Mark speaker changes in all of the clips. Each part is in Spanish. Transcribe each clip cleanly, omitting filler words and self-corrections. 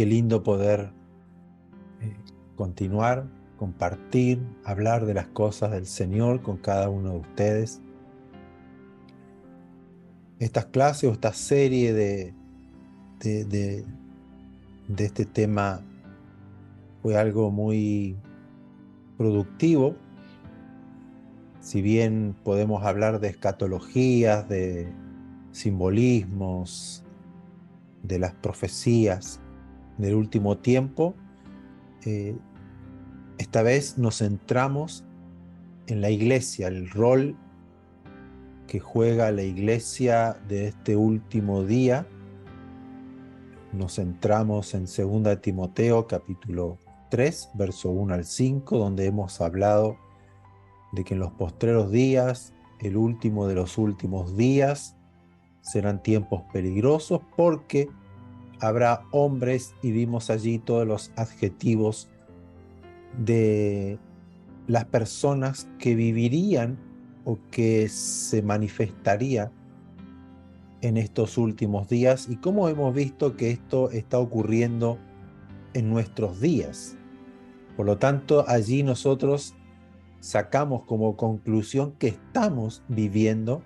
Speaker 1: qué lindo poder continuar, compartir, hablar de las cosas del Señor con cada uno de ustedes. Estas clases o esta serie de este tema fue algo muy productivo. Si bien podemos hablar de escatologías, de simbolismos, de las profecías del último tiempo, esta vez nos centramos en la iglesia, el rol que juega la iglesia de este último día. Nos centramos en 2 Timoteo capítulo 3, verso 1 al 5, donde hemos hablado de que en los postreros días, el último de los últimos días, serán tiempos peligrosos porque habrá hombres, y vimos allí todos los adjetivos de las personas que vivirían o que se manifestaría en estos últimos días, y cómo hemos visto que esto está ocurriendo en nuestros días. Por lo tanto, allí nosotros sacamos como conclusión que estamos viviendo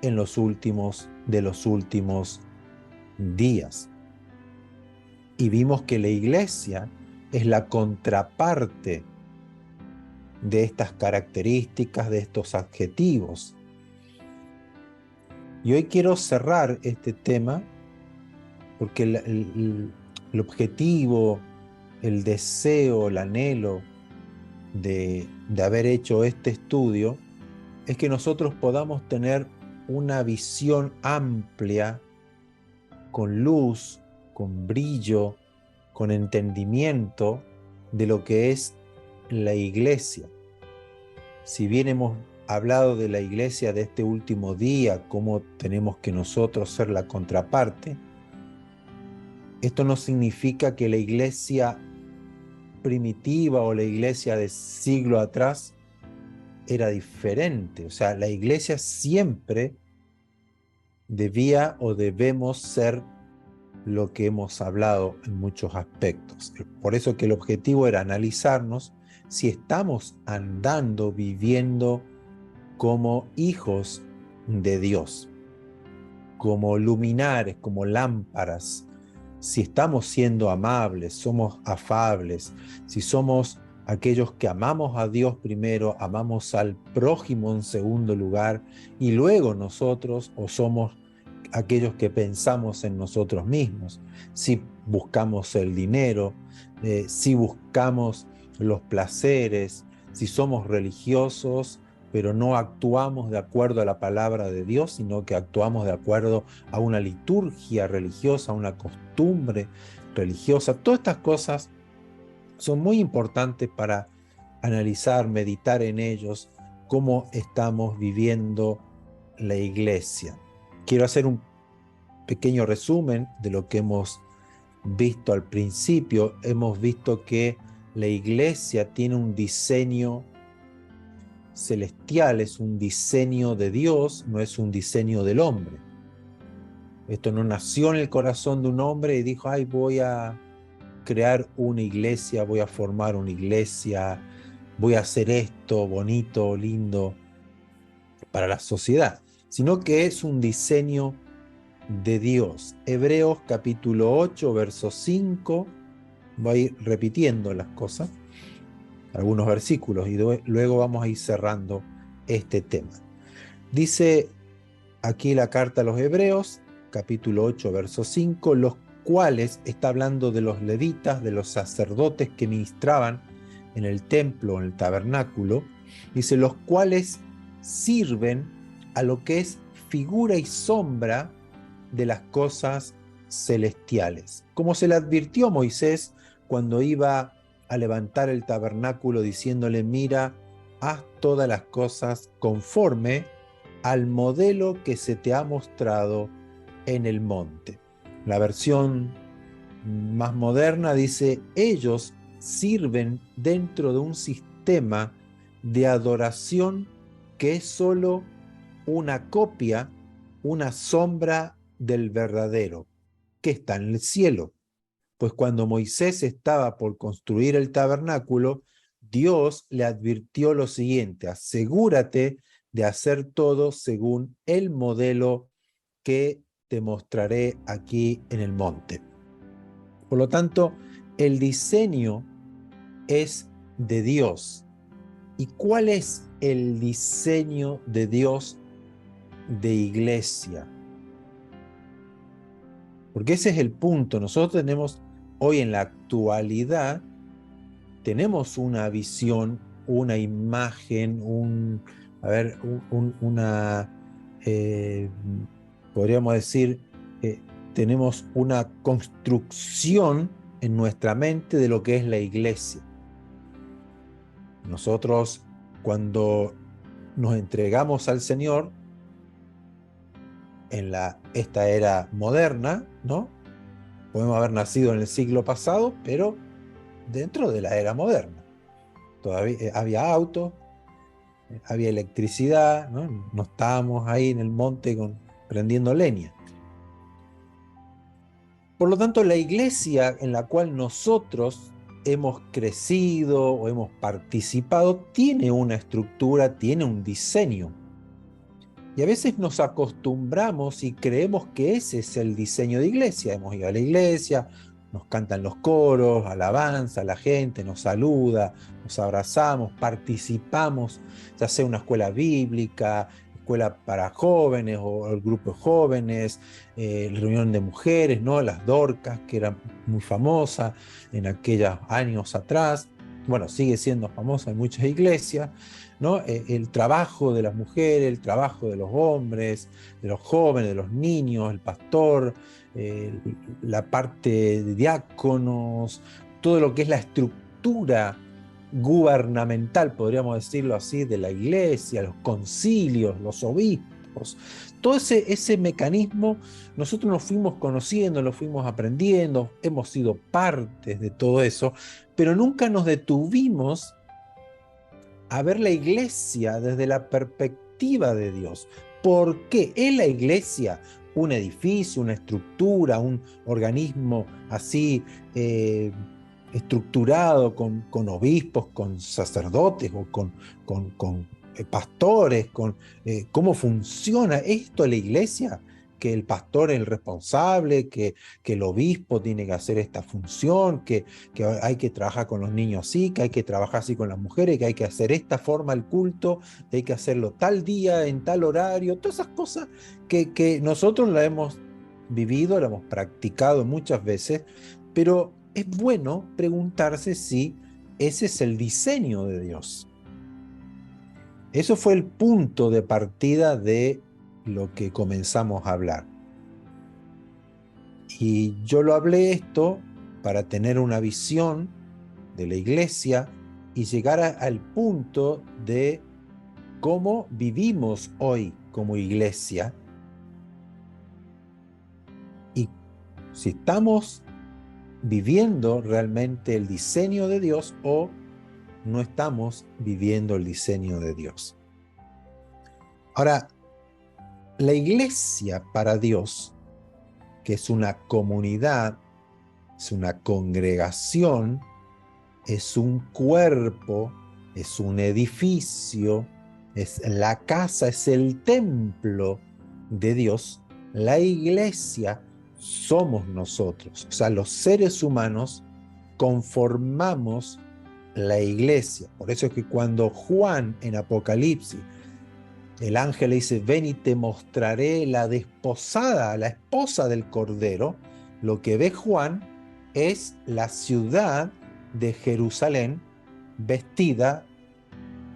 Speaker 1: en los últimos de los últimos días. Y vimos que la iglesia es la contraparte de estas características, de estos adjetivos. Y hoy quiero cerrar este tema porque el objetivo, el deseo, el anhelo de haber hecho este estudio es que nosotros podamos tener una visión amplia, con luz, con brillo, con entendimiento de lo que es la iglesia. Si bien hemos hablado de la iglesia de este último día, cómo tenemos que nosotros ser la contraparte, esto no significa que la iglesia primitiva o la iglesia de siglo atrás era diferente. O sea, la iglesia siempre debía o debemos ser lo que hemos hablado en muchos aspectos. Por eso que el objetivo era analizarnos si estamos andando, viviendo como hijos de Dios, como luminares, como lámparas, si estamos siendo amables, somos afables, si somos aquellos que amamos a Dios primero, amamos al prójimo en segundo lugar, y luego nosotros, o somos aquellos que pensamos en nosotros mismos, si buscamos el dinero, si buscamos los placeres, si somos religiosos, pero no actuamos de acuerdo a la palabra de Dios, sino que actuamos de acuerdo a una liturgia religiosa, a una costumbre religiosa. Todas estas cosas son muy importantes para analizar, meditar en ellos, cómo estamos viviendo la iglesia. Quiero hacer un pequeño resumen de lo que hemos visto al principio. Hemos visto que la iglesia tiene un diseño celestial, es un diseño de Dios, no es un diseño del hombre. Esto no nació en el corazón de un hombre y dijo, ay, voy a crear una iglesia, voy a formar una iglesia, voy a hacer esto bonito, lindo para la sociedad, sino que es un diseño de Dios. Hebreos capítulo 8, verso 5, voy a ir repitiendo las cosas, algunos versículos, y luego vamos a ir cerrando este tema. Dice aquí la carta a los Hebreos, capítulo 8, verso 5, los cuales, está hablando de los levitas, de los sacerdotes que ministraban en el templo, en el tabernáculo, dice, los cuales sirven a lo que es figura y sombra de las cosas celestiales. Como se le advirtió a Moisés cuando iba a levantar el tabernáculo diciéndole, mira, haz todas las cosas conforme al modelo que se te ha mostrado en el monte. La versión más moderna dice, ellos sirven dentro de un sistema de adoración que es solo una copia, una sombra del verdadero, que está en el cielo. pues cuando Moisés estaba por construir el tabernáculo, Dios le advirtió lo siguiente: asegúrate de hacer todo según el modelo que te mostraré aquí en el monte. Por lo tanto, el diseño es de Dios. ¿Y cuál es el diseño de Dios de iglesia? Porque ese es el punto. Nosotros tenemos hoy en la actualidad, tenemos una visión, una imagen, eh, podríamos decir, tenemos una construcción en nuestra mente de lo que es la iglesia. Nosotros, cuando nos entregamos al Señor, en esta era moderna, ¿no? Podemos haber nacido en el siglo pasado, pero dentro de la era moderna. Todavía había autos, había electricidad, ¿no? No estábamos ahí en el monte prendiendo leña. Por lo tanto, la iglesia en la cual nosotros hemos crecido o hemos participado tiene una estructura, tiene un diseño. Y a veces nos acostumbramos y creemos que ese es el diseño de iglesia. Hemos ido a la iglesia, nos cantan los coros, alabanza, la gente nos saluda, nos abrazamos, participamos, ya sea una escuela bíblica, escuela para jóvenes o el grupo de jóvenes, reunión de mujeres, ¿no? Las Dorcas, que eran muy famosas en aquellos años atrás. Bueno, sigue siendo famosa en muchas iglesias, ¿no? El trabajo de las mujeres, el trabajo de los hombres, de los jóvenes, de los niños, el pastor, la parte de diáconos, todo lo que es la estructura gubernamental, podríamos decirlo así, de la iglesia, los concilios, los obispos. Todo ese mecanismo nosotros nos fuimos conociendo, lo fuimos aprendiendo, hemos sido partes de todo eso, pero nunca nos detuvimos a ver la iglesia desde la perspectiva de Dios. ¿Por qué? ¿Es la iglesia un edificio, una estructura, un organismo así estructurado con obispos, con sacerdotes o con pastores? ¿Cómo funciona esto la iglesia? Que el pastor es el responsable, que el obispo tiene que hacer esta función, que hay que trabajar con los niños así, que hay que trabajar así con las mujeres, que hay que hacer esta forma el culto, que hay que hacerlo tal día, en tal horario, todas esas cosas que nosotros la hemos vivido, la hemos practicado muchas veces, pero es bueno preguntarse si ese es el diseño de Dios. Eso fue el punto de partida de lo que comenzamos a hablar. Y yo lo hablé esto para tener una visión de la iglesia y llegar al punto de cómo vivimos hoy como iglesia y si estamos viviendo realmente el diseño de Dios o no estamos viviendo el diseño de Dios. Ahora, la iglesia para Dios, que es una comunidad, es una congregación, es un cuerpo, es un edificio, es la casa, es el templo de Dios. La iglesia somos nosotros, o sea, los seres humanos conformamos la iglesia. Por eso es que cuando Juan en Apocalipsis, el ángel le dice: ven y te mostraré la desposada, la esposa del Cordero, lo que ve Juan es la ciudad de Jerusalén vestida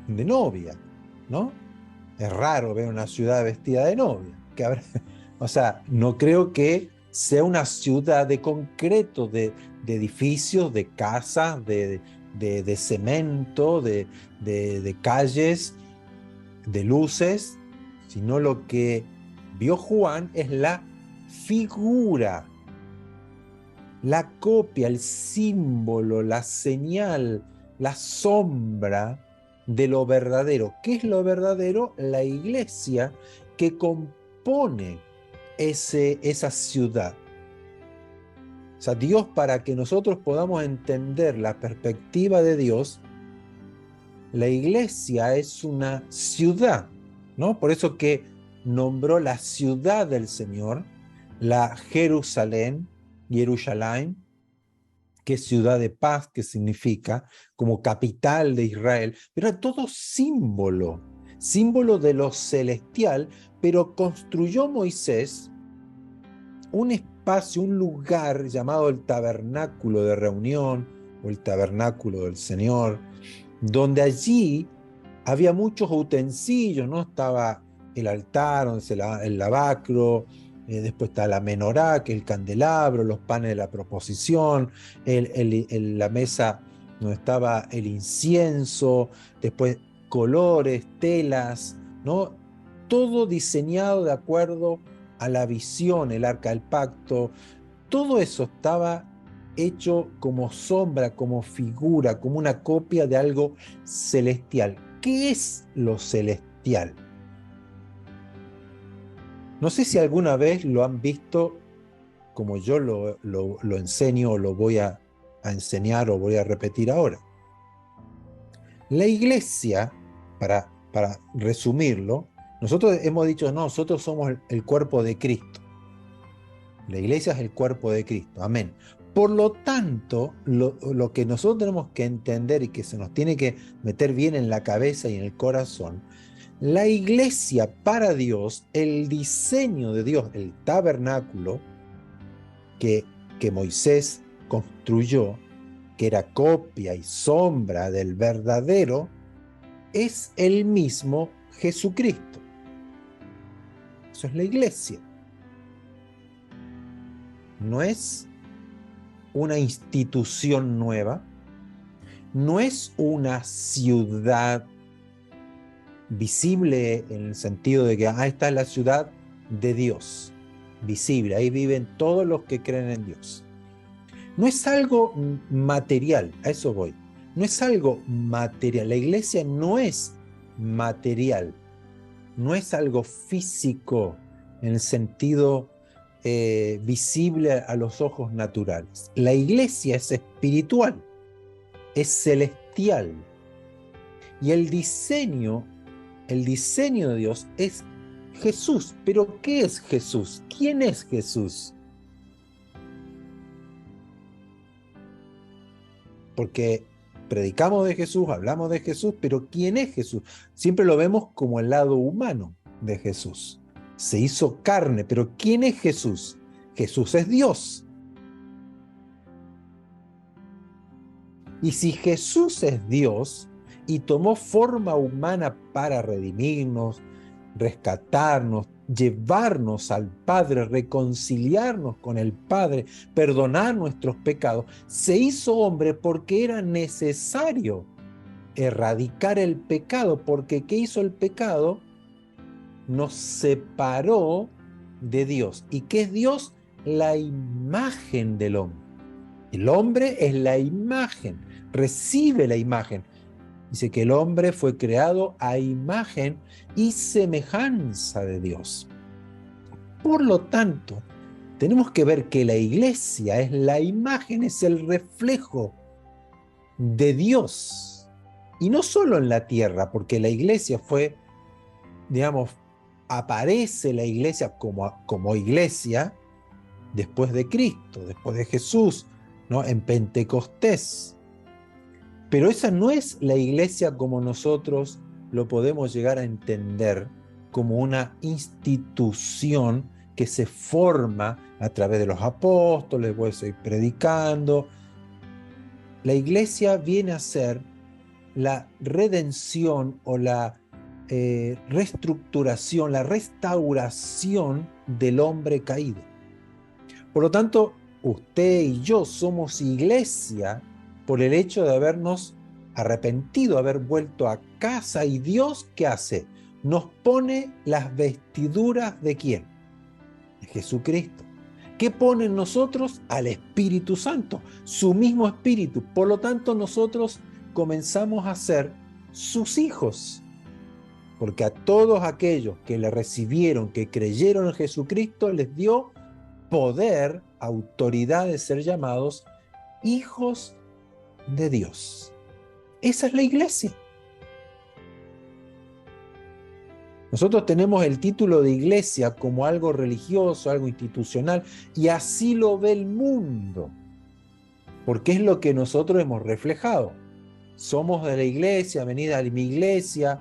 Speaker 1: de novia, ¿no? Es raro ver una ciudad vestida de novia. O sea, no creo que sea una ciudad de concreto, de edificios, de casas, de cemento, de calles, de luces, sino lo que vio Juan es la figura, la copia, el símbolo, la señal, la sombra de lo verdadero. ¿Qué es lo verdadero? La iglesia que compone esa ciudad. sea, Dios, para que nosotros podamos entender la perspectiva de Dios, la iglesia es una ciudad, ¿no? Por eso que nombró la ciudad del Señor, la Jerusalén, Jerusalén, que es ciudad de paz, que significa como capital de Israel, pero era todo símbolo, símbolo de lo celestial, pero construyó Moisés un espacio, un lugar llamado el tabernáculo de reunión o el tabernáculo del Señor, donde allí había muchos utensilios, ¿no? Estaba el altar, donde el lavacro, después está la menorá, que es el candelabro, los panes de la proposición, la mesa donde estaba el incienso, después colores, telas, ¿no? Todo diseñado de acuerdo a la visión, el arca del pacto, todo eso estaba hecho como sombra, como figura, como una copia de algo celestial. ¿Qué es lo celestial? No sé si alguna vez lo han visto como yo lo enseño o lo voy a enseñar o voy a repetir ahora. La iglesia, para resumirlo, nosotros hemos dicho, no, nosotros somos el cuerpo de Cristo. La iglesia es el cuerpo de Cristo, amén. Por lo tanto, lo que nosotros tenemos que entender y que se nos tiene que meter bien en la cabeza y en el corazón, la iglesia para Dios, el diseño de Dios, el tabernáculo que Moisés construyó, que era copia y sombra del verdadero, es el mismo Jesucristo. Eso es la iglesia. No es una institución nueva, no es una ciudad visible en el sentido de que esta es la ciudad de Dios, visible, ahí viven todos los que creen en Dios. No es algo material, a eso voy, no es algo material, la iglesia no es material, no es algo físico en el sentido visible a los ojos naturales. La iglesia es espiritual, es celestial. Y el diseño de Dios es Jesús. ¿Pero qué es Jesús? ¿Quién es Jesús? Porque predicamos de Jesús, hablamos de Jesús, pero ¿quién es Jesús? Siempre lo vemos como el lado humano de Jesús. Se hizo carne, pero ¿quién es Jesús? Jesús es Dios. Y si Jesús es Dios y tomó forma humana para redimirnos, rescatarnos, llevarnos al Padre, reconciliarnos con el Padre, perdonar nuestros pecados, se hizo hombre porque era necesario erradicar el pecado, porque ¿qué hizo el pecado? Nos separó de Dios. ¿Y qué es Dios? La imagen del hombre. El hombre es la imagen, recibe la imagen. Dice que el hombre fue creado a imagen y semejanza de Dios. Por lo tanto, tenemos que ver que la iglesia es la imagen, es el reflejo de Dios. Y no solo en la tierra, porque la iglesia fue, digamos, aparece la iglesia como iglesia después de Cristo, después de Jesús, ¿no? En Pentecostés. Pero esa no es la iglesia como nosotros lo podemos llegar a entender, como una institución que se forma a través de los apóstoles, voy a seguir predicando. La iglesia viene a ser la redención o la reestructuración, la restauración del hombre caído. Por lo tanto, usted y yo somos iglesia por el hecho de habernos arrepentido, haber vuelto a casa. ¿Y Dios qué hace? Nos pone las vestiduras ¿de quién? De Jesucristo. ¿Qué pone en nosotros? Al Espíritu Santo, su mismo Espíritu. Por lo tanto, nosotros comenzamos a ser sus hijos. Porque a todos aquellos que le recibieron, que creyeron en Jesucristo, les dio poder autoridad de ser llamados hijos de Dios. Esa es la iglesia. Nosotros tenemos el título de iglesia como algo religioso, algo institucional, y así lo ve el mundo, porque es lo que nosotros hemos reflejado. Somos de la iglesia, venid a mi iglesia,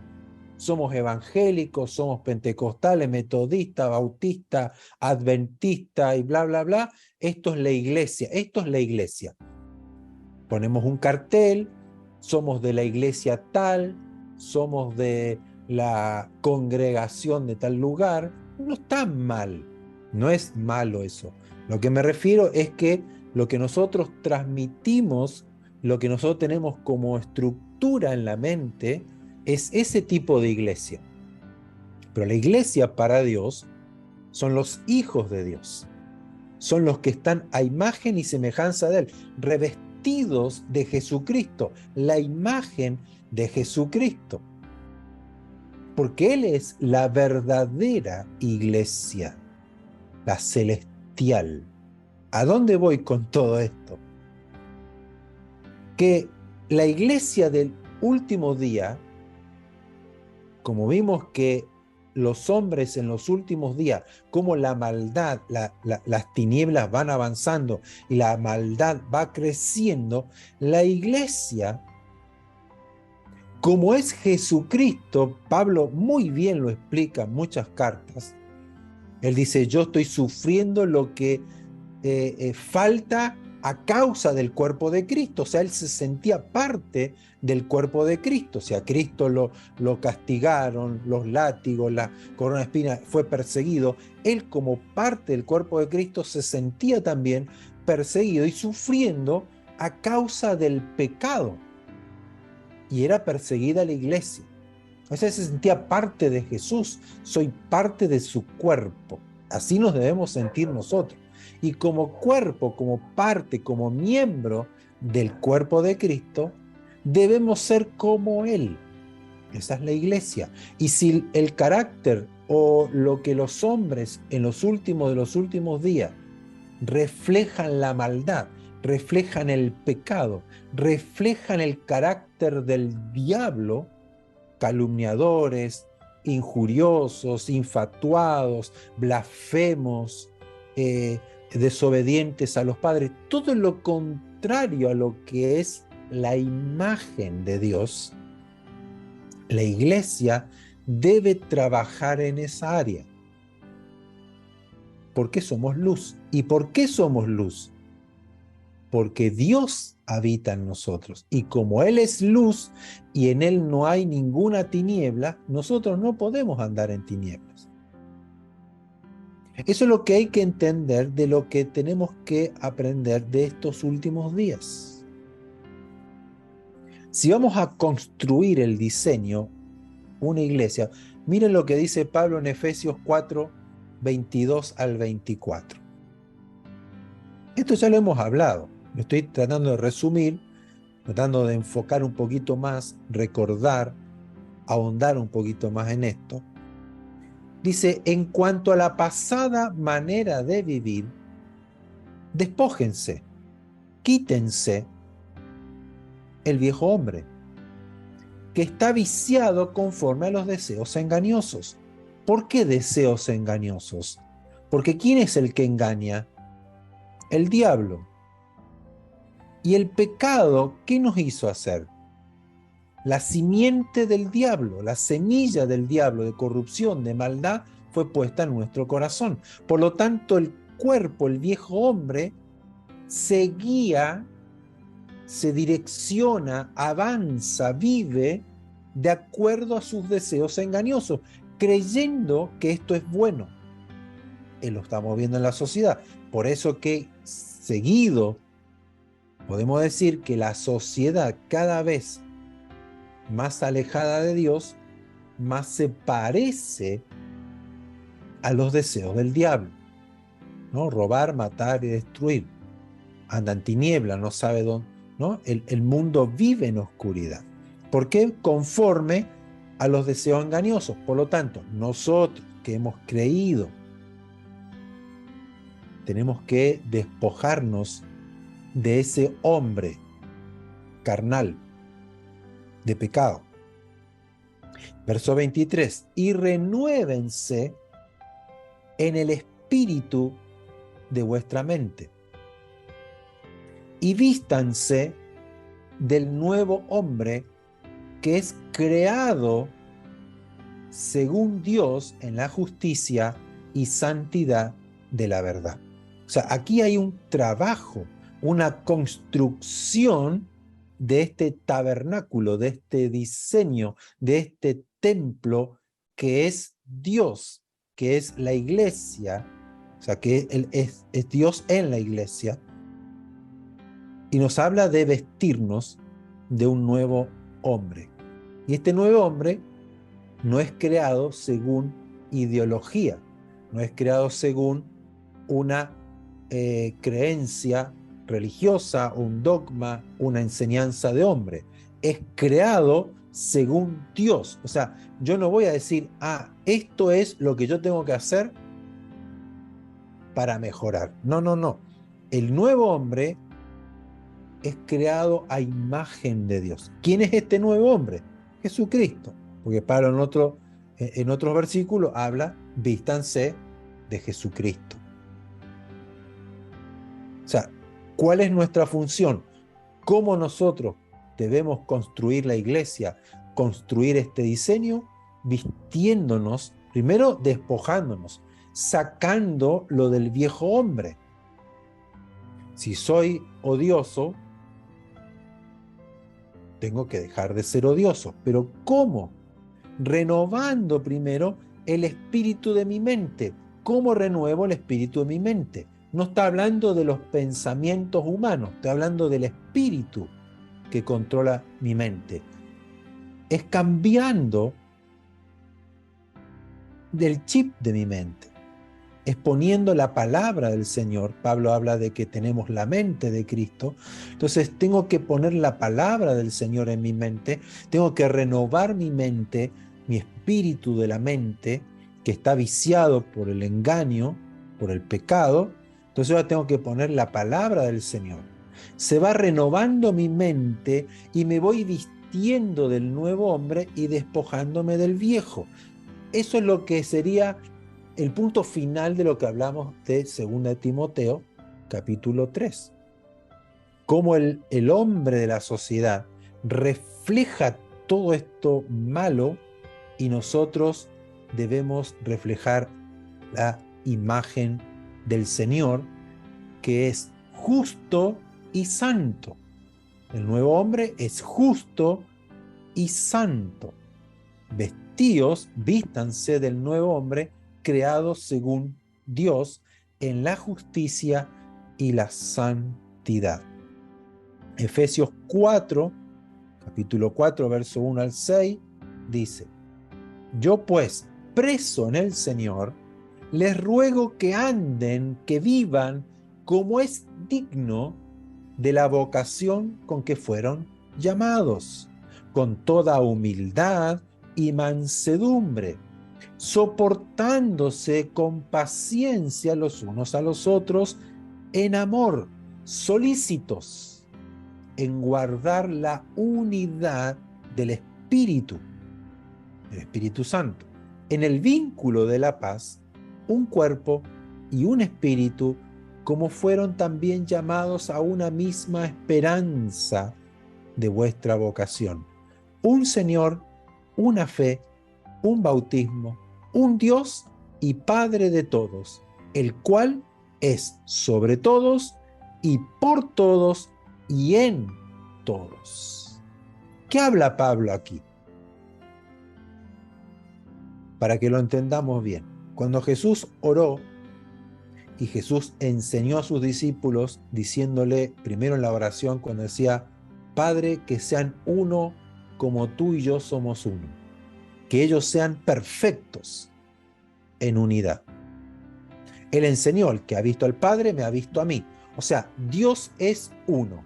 Speaker 1: somos evangélicos, somos pentecostales, metodistas, bautistas, adventistas y bla, bla, bla. Esto es la iglesia, esto es la iglesia. Ponemos un cartel, somos de la iglesia tal, somos de la congregación de tal lugar. No está mal, no es malo eso. Lo que me refiero es que lo que nosotros transmitimos, lo que nosotros tenemos como estructura en la mente, es ese tipo de iglesia. Pero la iglesia para Dios son los hijos de Dios. Son los que están a imagen y semejanza de Él, revestidos de Jesucristo, la imagen de Jesucristo. Porque Él es la verdadera iglesia, la celestial. ¿A dónde voy con todo esto? Que la iglesia del último día, como vimos que los hombres en los últimos días, como la maldad, las tinieblas van avanzando y la maldad va creciendo, la iglesia, como es Jesucristo, Pablo muy bien lo explica en muchas cartas. Él dice, yo estoy sufriendo lo que falta a causa del cuerpo de Cristo. O sea, él se sentía parte del cuerpo de Cristo. O sea, Cristo lo castigaron, los látigos, la corona de espinas, fue perseguido. Él, como parte del cuerpo de Cristo, se sentía también perseguido y sufriendo a causa del pecado. Y era perseguida la iglesia. O sea, se sentía parte de Jesús. Soy parte de su cuerpo. Así nos debemos sentir nosotros. Y como cuerpo, como parte, como miembro del cuerpo de Cristo, debemos ser como Él. Esa es la iglesia. Y si el carácter o lo que los hombres en los últimos de los últimos días reflejan la maldad, reflejan el pecado, reflejan el carácter del diablo, calumniadores, injuriosos, infatuados, blasfemos, desobedientes a los padres, todo lo contrario a lo que es la imagen de Dios, la iglesia debe trabajar en esa área. Porque somos luz. ¿Y por qué somos luz? Porque Dios habita en nosotros. Y como Él es luz y en Él no hay ninguna tiniebla, nosotros no podemos andar en tinieblas. Eso es lo que hay que entender de lo que tenemos que aprender de estos últimos días. Si vamos a construir el diseño, una iglesia, miren lo que dice Pablo en Efesios 4, 22 al 24. Esto ya lo hemos hablado. Lo estoy tratando de resumir, tratando de enfocar un poquito más, recordar, ahondar un poquito más en esto. Dice, en cuanto a la pasada manera de vivir, despójense, quítense el viejo hombre, que está viciado conforme a los deseos engañosos. ¿Por qué deseos engañosos? Porque ¿quién es el que engaña? El diablo. ¿Y el pecado qué nos hizo hacer? La simiente del diablo, la semilla del diablo de corrupción, de maldad, fue puesta en nuestro corazón. Por lo tanto, el cuerpo, el viejo hombre, se guía, se direcciona, avanza, vive de acuerdo a sus deseos engañosos, creyendo que esto es bueno. Lo estamos viendo en la sociedad. Por eso que seguido podemos decir que la sociedad cada vez más alejada de Dios, más se parece a los deseos del diablo, ¿no? Robar, matar y destruir. Anda en tiniebla, no sabe dónde, ¿no? El mundo vive en oscuridad. ¿Por qué? Conforme a los deseos engañosos. Por lo tanto, nosotros que hemos creído tenemos que despojarnos de ese hombre carnal, de pecado. Verso 23, y renuévense en el espíritu de vuestra mente, y vístanse del nuevo hombre que es creado según Dios en la justicia y santidad de la verdad. O sea, aquí hay un trabajo, una construcción de este tabernáculo, de este diseño, de este templo que es Dios, que es la iglesia, o sea, que es Dios en la iglesia, y nos habla de vestirnos de un nuevo hombre. Y este nuevo hombre no es creado según ideología, no es creado según una creencia religiosa, un dogma, una enseñanza de hombre. Es creado según Dios. O sea, yo no voy a decir, esto es lo que yo tengo que hacer para mejorar. No, no, no. El nuevo hombre es creado a imagen de Dios. ¿Quién es este nuevo hombre? Jesucristo. Porque Pablo en otros versículos habla, vístanse de Jesucristo. O sea, ¿cuál es nuestra función? ¿Cómo nosotros debemos construir la iglesia, construir este diseño? Vistiéndonos, primero despojándonos, sacando lo del viejo hombre. Si soy odioso, tengo que dejar de ser odioso. ¿Pero cómo? Renovando primero el espíritu de mi mente. ¿Cómo renuevo el espíritu de mi mente? No está hablando de los pensamientos humanos, está hablando del espíritu que controla mi mente. Es cambiando del chip de mi mente. Es poniendo la palabra del Señor. Pablo habla de que tenemos la mente de Cristo. Entonces tengo que poner la palabra del Señor en mi mente. Tengo que renovar mi mente, mi espíritu de la mente, que está viciado por el engaño, por el pecado. Entonces ahora tengo que poner la palabra del Señor. Se va renovando mi mente y me voy vistiendo del nuevo hombre y despojándome del viejo. Eso es lo que sería el punto final de lo que hablamos de 2 Timoteo, capítulo 3. Cómo el hombre de la sociedad refleja todo esto malo y nosotros debemos reflejar la imagen del Señor, que es justo y santo. El nuevo hombre es justo y santo. Vestíos, vístanse del nuevo hombre, creado según Dios en la justicia y la santidad. Efesios 4, capítulo 4, verso 1 al 6, dice: yo pues, preso en el Señor, les ruego que anden, que vivan como es digno de la vocación con que fueron llamados, con toda humildad y mansedumbre, soportándose con paciencia los unos a los otros en amor, solícitos en guardar la unidad del Espíritu Santo, en el vínculo de la paz, un cuerpo y un espíritu, como fueron también llamados a una misma esperanza de vuestra vocación. Un Señor, una fe, un bautismo, un Dios y Padre de todos, el cual es sobre todos y por todos y en todos. ¿Qué habla Pablo aquí? Para que lo entendamos bien. Cuando Jesús oró y Jesús enseñó a sus discípulos diciéndole primero en la oración cuando decía: Padre, que sean uno como tú y yo somos uno, que ellos sean perfectos en unidad. Él enseñó: el que ha visto al Padre me ha visto a mí. O sea, Dios es uno.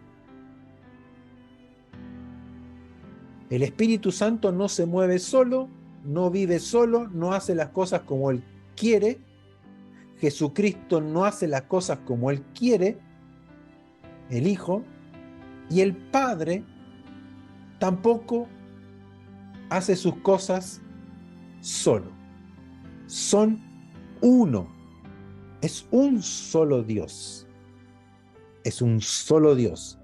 Speaker 1: El Espíritu Santo no se mueve solo, no vive solo, no hace las cosas como Él quiere, Jesucristo no hace las cosas como Él quiere, el Hijo, y el Padre tampoco hace sus cosas solo. Son uno. Es un solo Dios. Es un solo Dios.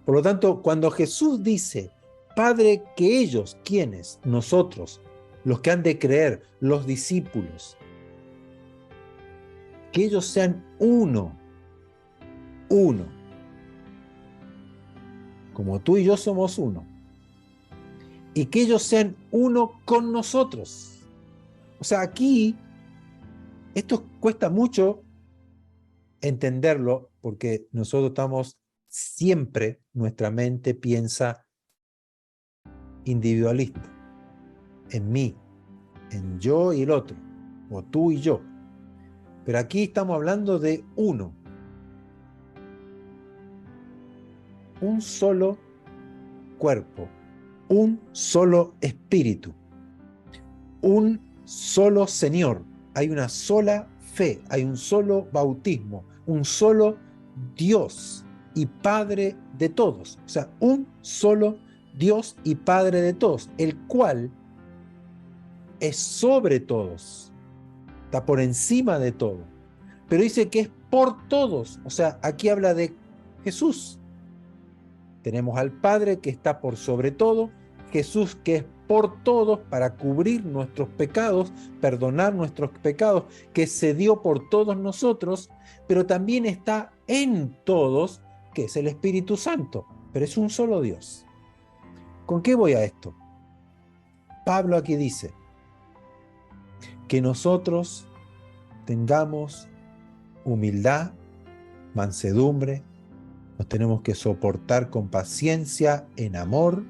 Speaker 1: Por lo tanto, cuando Jesús dice, Padre, que ellos, ¿quiénes? Nosotros, los que han de creer, los discípulos, que ellos sean uno, uno, como tú y yo somos uno, y que ellos sean uno con nosotros. O sea, aquí, esto cuesta mucho entenderlo, porque nosotros estamos siempre, nuestra mente piensa individualista, en mí, en yo y el otro, o tú y yo. Pero aquí estamos hablando de uno, un solo cuerpo, un solo espíritu, un solo Señor. Hay una sola fe, hay un solo bautismo, un solo Dios y Padre de todos. O sea, un solo Dios y Padre de todos, el cual es sobre todos, está por encima de todo. Pero dice que es por todos. O sea, aquí habla de Jesús. Tenemos al Padre que está por sobre todo, Jesús que es por todos para cubrir nuestros pecados, perdonar nuestros pecados, que se dio por todos nosotros, pero también está en todos, que es el Espíritu Santo, pero es un solo Dios. ¿Con qué voy a esto? Pablo aquí dice que nosotros tengamos humildad, mansedumbre, nos tenemos que soportar con paciencia, en amor,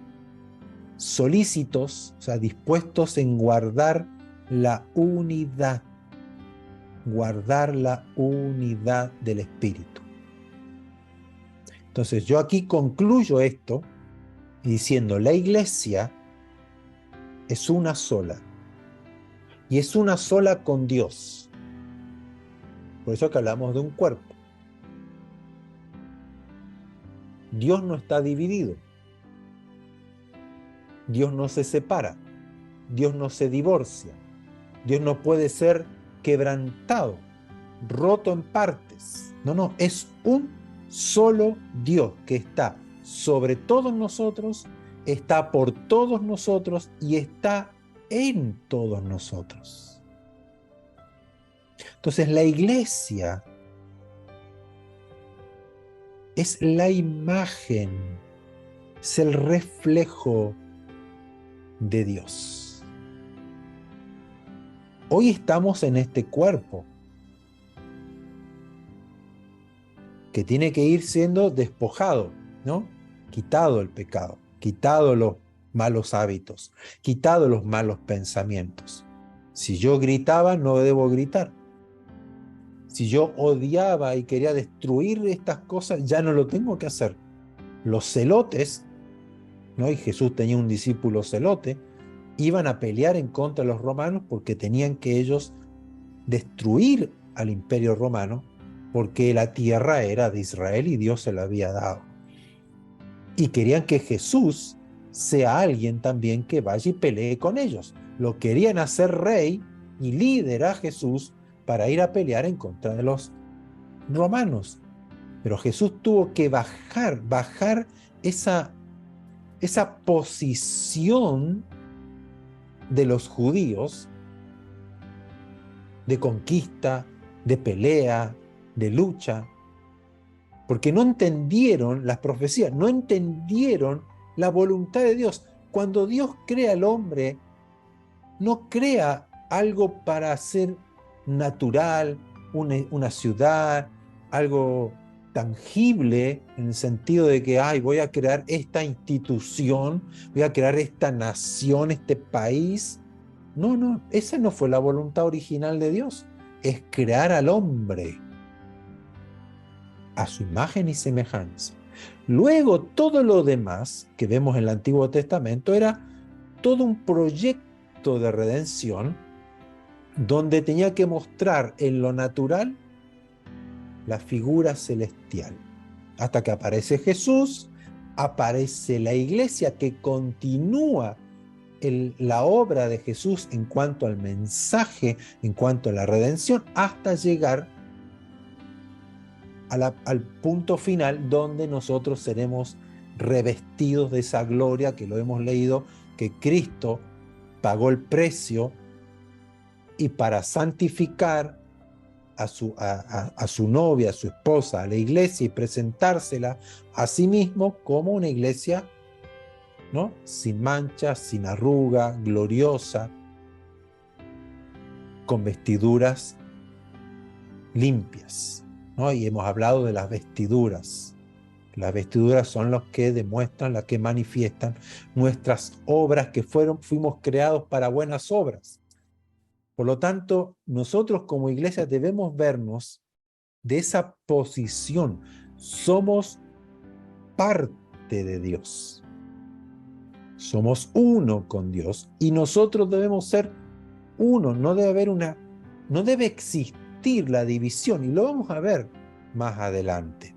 Speaker 1: solícitos, o sea, dispuestos en guardar la unidad del Espíritu. Entonces yo aquí concluyo esto diciendo, la iglesia es una sola, y es una sola con Dios. Por eso que hablamos de un cuerpo. Dios no está dividido. Dios no se separa. Dios no se divorcia. Dios no puede ser quebrantado, roto en partes. No, es un solo Dios que está sobre todos nosotros, está por todos nosotros y está en todos nosotros. Entonces la iglesia es la imagen, es el reflejo de Dios. Hoy estamos en este cuerpo que tiene que ir siendo despojado, ¿no? Quitado el pecado, quitado los malos hábitos, quitado los malos pensamientos. Si yo gritaba, no debo gritar. Si yo odiaba y quería destruir estas cosas, ya no lo tengo que hacer. Los celotes, ¿no? Y Jesús tenía un discípulo celote, iban a pelear en contra de los romanos porque tenían que ellos destruir al imperio romano, porque la tierra era de Israel y Dios se la había dado. Y querían que Jesús sea alguien también que vaya y pelee con ellos. Lo querían hacer rey y líder a Jesús para ir a pelear en contra de los romanos. Pero Jesús tuvo que bajar esa posición de los judíos de conquista, de pelea, de lucha, porque no entendieron las profecías, no entendieron la voluntad de Dios. Cuando Dios crea al hombre, no crea algo para hacer natural, una ciudad, algo tangible, en el sentido de que voy a crear esta institución, voy a crear esta nación, este país. No, esa no fue la voluntad original de Dios. Es crear al hombre a su imagen y semejanza. Luego todo lo demás que vemos en el Antiguo Testamento era todo un proyecto de redención donde tenía que mostrar en lo natural la figura celestial. Hasta que aparece Jesús, aparece la iglesia que continúa la obra de Jesús en cuanto al mensaje, en cuanto a la redención, hasta llegar al punto final donde nosotros seremos revestidos de esa gloria que lo hemos leído, que Cristo pagó el precio y para santificar a su novia, a su esposa, a la iglesia y presentársela a sí mismo como una iglesia, ¿no?, sin mancha, sin arruga, gloriosa, con vestiduras limpias, ¿no? Y hemos hablado de las vestiduras. Las vestiduras son los que demuestran, las que manifiestan nuestras obras, que fuimos creados para buenas obras. Por lo tanto, nosotros como iglesia debemos vernos de esa posición. Somos parte de Dios. Somos uno con Dios y nosotros debemos ser uno. No debe existir la división, y lo vamos a ver más adelante.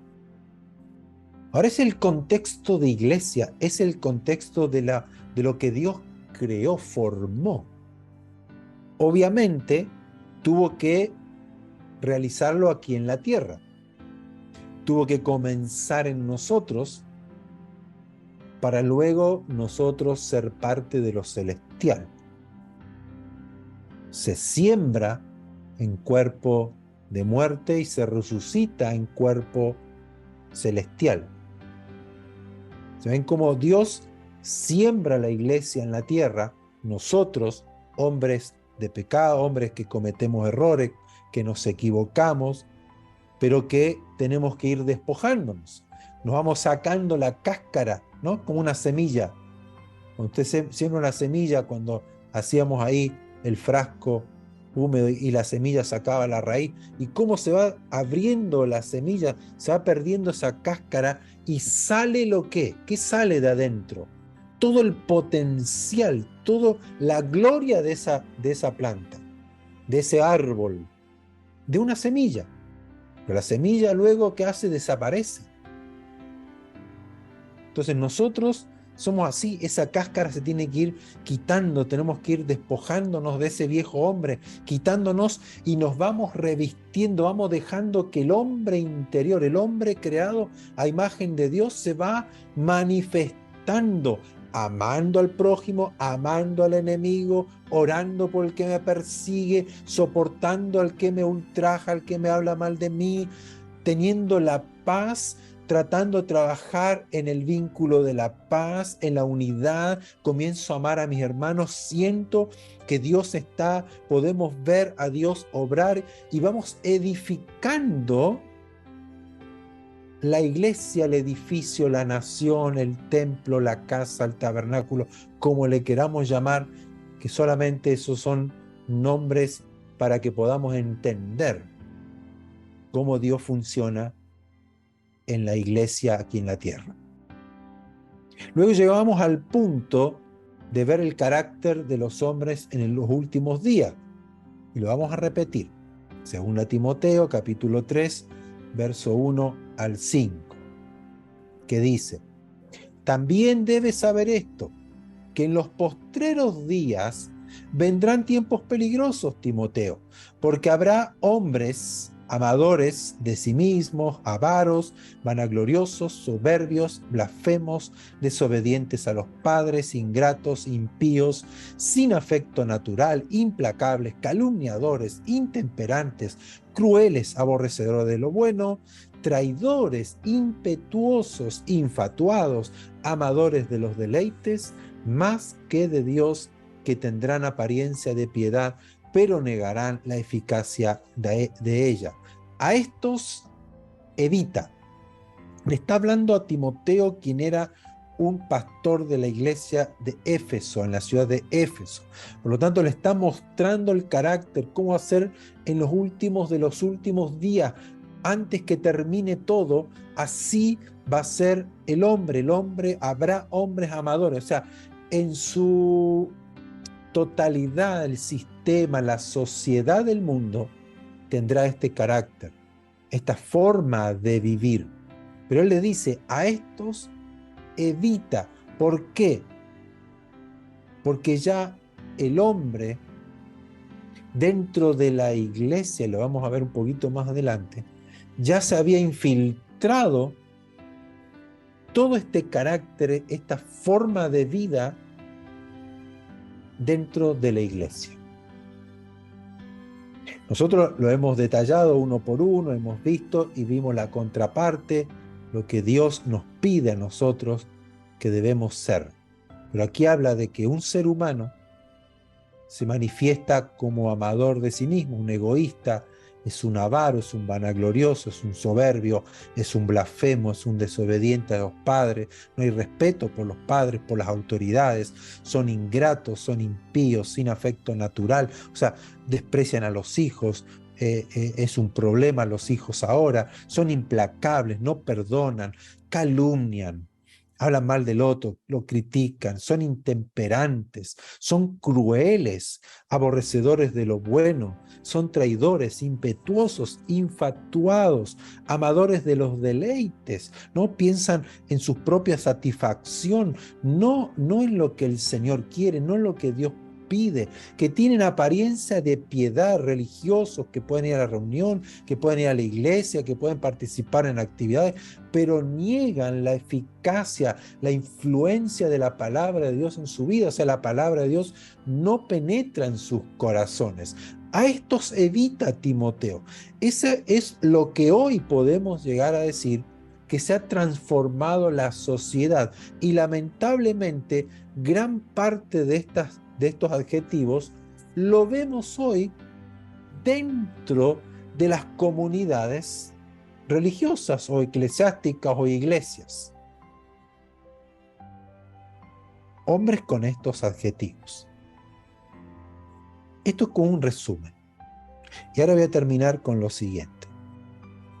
Speaker 1: Ahora es el contexto de iglesia, es el contexto de lo que Dios creó, formó. Obviamente tuvo que realizarlo aquí en la tierra. Tuvo que comenzar en nosotros para luego nosotros ser parte de lo celestial. Se siembra en cuerpo de muerte y se resucita en cuerpo celestial. ¿Se ven cómo Dios siembra la iglesia en la tierra? Nosotros, hombres de pecado, hombres que cometemos errores, que nos equivocamos, pero que tenemos que ir despojándonos. Nos vamos sacando la cáscara, ¿no? Como una semilla. Cuando usted siembra una semilla, cuando hacíamos ahí el frasco húmedo y la semilla sacaba la raíz, y cómo se va abriendo la semilla, se va perdiendo esa cáscara y sale lo que, ¿qué sale de adentro? Todo el potencial, toda la gloria de esa planta, de ese árbol, de una semilla. Pero la semilla luego, ¿qué hace? Desaparece. Entonces nosotros somos así, esa cáscara se tiene que ir quitando, tenemos que ir despojándonos de ese viejo hombre, quitándonos, y nos vamos revistiendo, vamos dejando que el hombre interior, el hombre creado a imagen de Dios, se va manifestando, amando al prójimo, amando al enemigo, orando por el que me persigue, soportando al que me ultraja, al que me habla mal de mí, teniendo la paz, tratando de trabajar en el vínculo de la paz, en la unidad. Comienzo a amar a mis hermanos, siento que Dios está, podemos ver a Dios obrar y vamos edificando la iglesia, el edificio, la nación, el templo, la casa, el tabernáculo, como le queramos llamar, que solamente esos son nombres para que podamos entender cómo Dios funciona en la iglesia aquí en la tierra. Luego llegamos al punto de ver el carácter de los hombres en los últimos días, y lo vamos a repetir. Según Timoteo, capítulo 3, verso 1 al 5, que dice: también debes saber esto, que en los postreros días vendrán tiempos peligrosos, Timoteo, porque habrá hombres amadores de sí mismos, avaros, vanagloriosos, soberbios, blasfemos, desobedientes a los padres, ingratos, impíos, sin afecto natural, implacables, calumniadores, intemperantes, crueles, aborrecedores de lo bueno, traidores, impetuosos, infatuados, amadores de los deleites, más que de Dios, que tendrán apariencia de piedad, pero negarán la eficacia de ella. A estos evita. Le está hablando a Timoteo, quien era un pastor de la iglesia de Éfeso, en la ciudad de Éfeso. Por lo tanto, le está mostrando el carácter, cómo hacer en los últimos de los últimos días, antes que termine todo. Así va a ser el hombre. Habrá hombres amadores. O sea, totalidad del sistema, la sociedad del mundo tendrá este carácter, esta forma de vivir. Pero él le dice, a estos evita. ¿Por qué? Porque ya el hombre dentro de la iglesia, lo vamos a ver un poquito más adelante, ya se había infiltrado todo este carácter, esta forma de vida dentro de la iglesia. Nosotros lo hemos detallado uno por uno, hemos visto y vimos la contraparte, lo que Dios nos pide a nosotros que debemos ser. Pero aquí habla de que un ser humano se manifiesta como amador de sí mismo, un egoísta, es un avaro, es un vanaglorioso, es un soberbio, es un blasfemo, es un desobediente a los padres, no hay respeto por los padres, por las autoridades, son ingratos, son impíos, sin afecto natural, o sea, desprecian a los hijos, es un problema los hijos ahora, son implacables, no perdonan, calumnian, hablan mal del otro, lo critican, son intemperantes, son crueles, aborrecedores de lo bueno, son traidores, impetuosos, infatuados, amadores de los deleites, no piensan en su propia satisfacción, no en lo que el Señor quiere, no en lo que Dios pide, que tienen apariencia de piedad, religiosos, que pueden ir a la reunión, que pueden ir a la iglesia, que pueden participar en actividades, pero niegan la eficacia, la influencia de la palabra de Dios en su vida. O sea, la palabra de Dios no penetra en sus corazones. A estos evita Timoteo. Ese es lo que hoy podemos llegar a decir que se ha transformado la sociedad, y lamentablemente gran parte de estos adjetivos lo vemos hoy dentro de las comunidades religiosas o eclesiásticas o iglesias. Hombres con estos adjetivos. Esto es como un resumen. Y ahora voy a terminar con lo siguiente.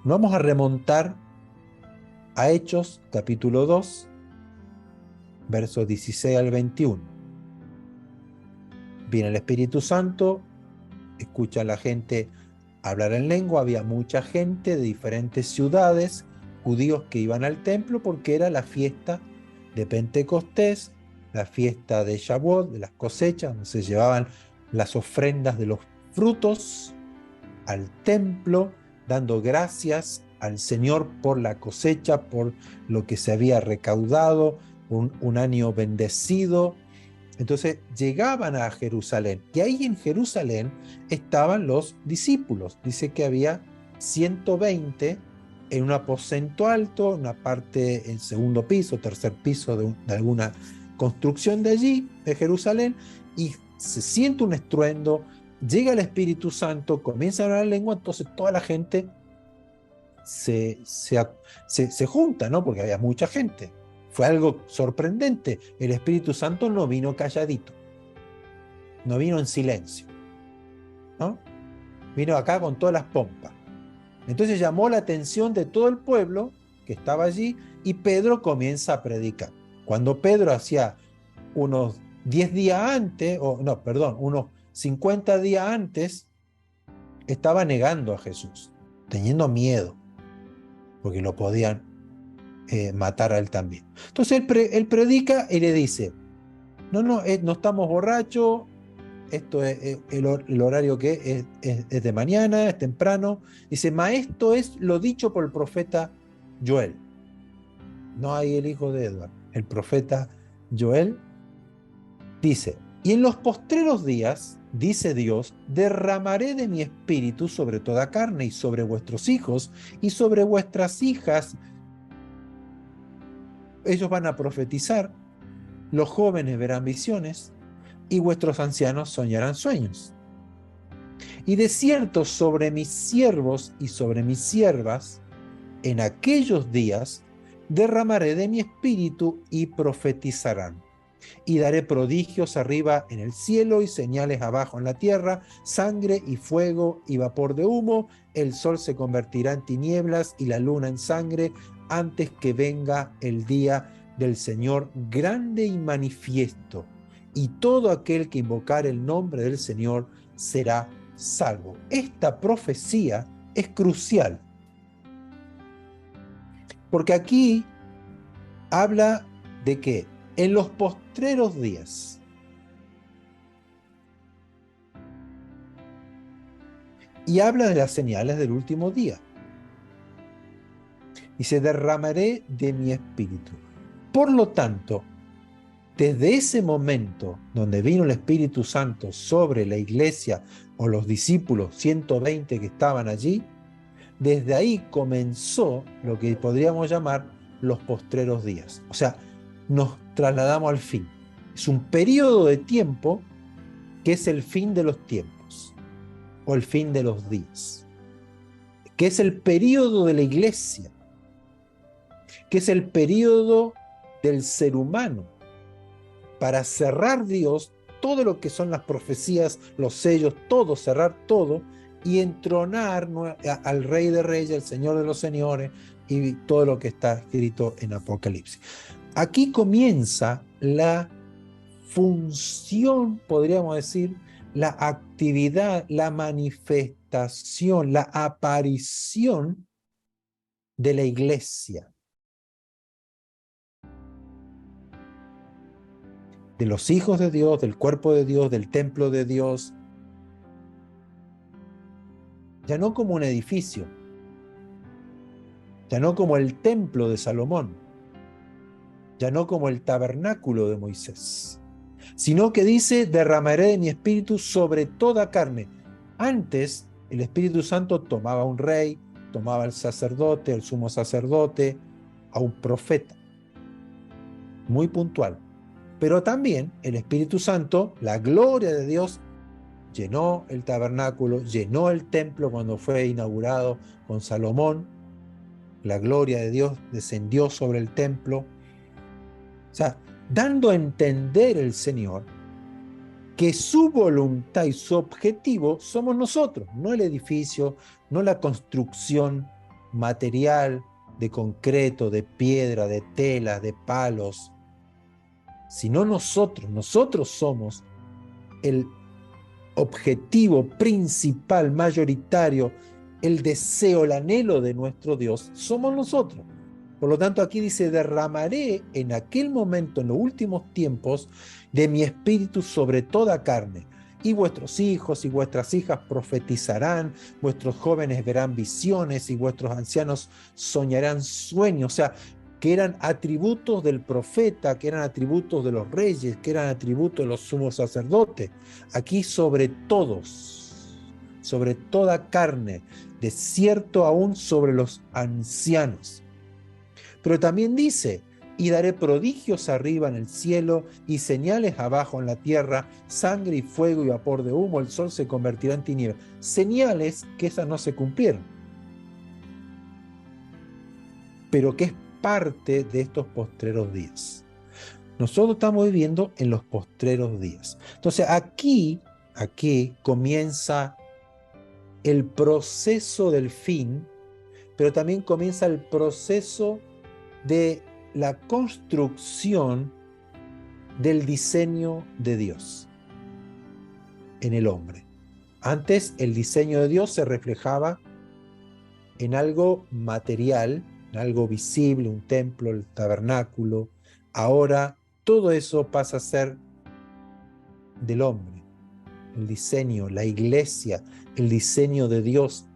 Speaker 1: Nos vamos a remontar a Hechos capítulo 2, versos 16 al 21. Viene el Espíritu Santo, escucha a la gente hablar en lengua, había mucha gente de diferentes ciudades, judíos que iban al templo porque era la fiesta de Pentecostés, la fiesta de Shavuot, de las cosechas, donde se llevaban las ofrendas de los frutos al templo, dando gracias al Señor por la cosecha, por lo que se había recaudado, un año bendecido. Entonces llegaban a Jerusalén, y ahí en Jerusalén estaban los discípulos. Dice que había 120 en un aposento alto, una parte, el segundo piso, tercer piso de alguna construcción de allí, de Jerusalén, y se siente un estruendo, llega el Espíritu Santo, comienza a hablar la lengua, entonces toda la gente se junta, ¿no? Porque había mucha gente. Fue algo sorprendente. El Espíritu Santo no vino calladito, no vino en silencio, ¿no? Vino acá con todas las pompas. Entonces llamó la atención de todo el pueblo que estaba allí, y Pedro comienza a predicar. Cuando Pedro hacía unos 10 días antes, unos 50 días antes, estaba negando a Jesús, teniendo miedo, porque lo podían matar a él también. Entonces él predica y le dice, no estamos borrachos, esto es el horario que es de mañana, es temprano. Dice, esto es lo dicho por el profeta Joel. No hay el hijo de Edward, el profeta Joel dice, y en los postreros días, dice Dios, derramaré de mi espíritu sobre toda carne, y sobre vuestros hijos y sobre vuestras hijas. Ellos van a profetizar, los jóvenes verán visiones, y vuestros ancianos soñarán sueños. Y de cierto sobre mis siervos y sobre mis siervas, en aquellos días, derramaré de mi espíritu y profetizarán. Y daré prodigios arriba en el cielo y señales abajo en la tierra, sangre y fuego y vapor de humo. El sol se convertirá en tinieblas y la luna en sangre, antes que venga el día del Señor grande y manifiesto. y todo aquel que invocar el nombre del Señor será salvo. Esta profecía es crucial, porque aquí habla de que en los postreros días, y habla de las señales del último día. Dice, derramaré de mi espíritu. Por lo tanto, desde ese momento donde vino el Espíritu Santo sobre la iglesia o los discípulos, 120 que estaban allí, desde ahí comenzó lo que podríamos llamar los postreros días. O sea, nos trasladamos al fin. Es un periodo de tiempo que es el fin de los tiempos o el fin de los días, que es el periodo de la iglesia, que es el periodo del ser humano, para cerrar Dios todo lo que son las profecías, los sellos, todo, cerrar todo y entronar al Rey de Reyes, el Señor de los Señores y todo lo que está escrito en Apocalipsis. Aquí comienza la función, podríamos decir, la actividad, la manifestación, la aparición de la iglesia, de los hijos de Dios, del cuerpo de Dios, del templo de Dios, ya no como un edificio, ya no como el templo de Salomón, ya no como el tabernáculo de Moisés, sino que dice, derramaré de mi espíritu sobre toda carne. Antes, el Espíritu Santo tomaba a un rey, tomaba al sacerdote, al sumo sacerdote, a un profeta, muy puntual. Pero también el Espíritu Santo, la gloria de Dios, llenó el tabernáculo, llenó el templo cuando fue inaugurado con Salomón. La gloria de Dios descendió sobre el templo. O sea, dando a entender el Señor que su voluntad y su objetivo somos nosotros, no el edificio, no la construcción material de concreto, de piedra, de tela, de palos, sino nosotros. Nosotros somos el objetivo principal, mayoritario, el deseo, el anhelo de nuestro Dios, somos nosotros. Por lo tanto, aquí dice, derramaré en aquel momento, en los últimos tiempos, de mi espíritu sobre toda carne. Y vuestros hijos y vuestras hijas profetizarán, vuestros jóvenes verán visiones y vuestros ancianos soñarán sueños. O sea, que eran atributos del profeta, que eran atributos de los reyes, que eran atributos de los sumos sacerdotes. Aquí sobre todos, sobre toda carne, de cierto aún sobre los ancianos. Pero también dice, y daré prodigios arriba en el cielo y señales abajo en la tierra, sangre y fuego y vapor de humo, el sol se convertirá en tinieblas. Señales que esas no se cumplieron, pero que es parte de estos postreros días. Nosotros estamos viviendo en los postreros días. Entonces aquí comienza el proceso del fin, pero también comienza el proceso de la construcción del diseño de Dios en el hombre. Antes el diseño de Dios se reflejaba en algo material, en algo visible, un templo, el tabernáculo. Ahora todo eso pasa a ser del hombre. El diseño, la iglesia, el diseño de Dios,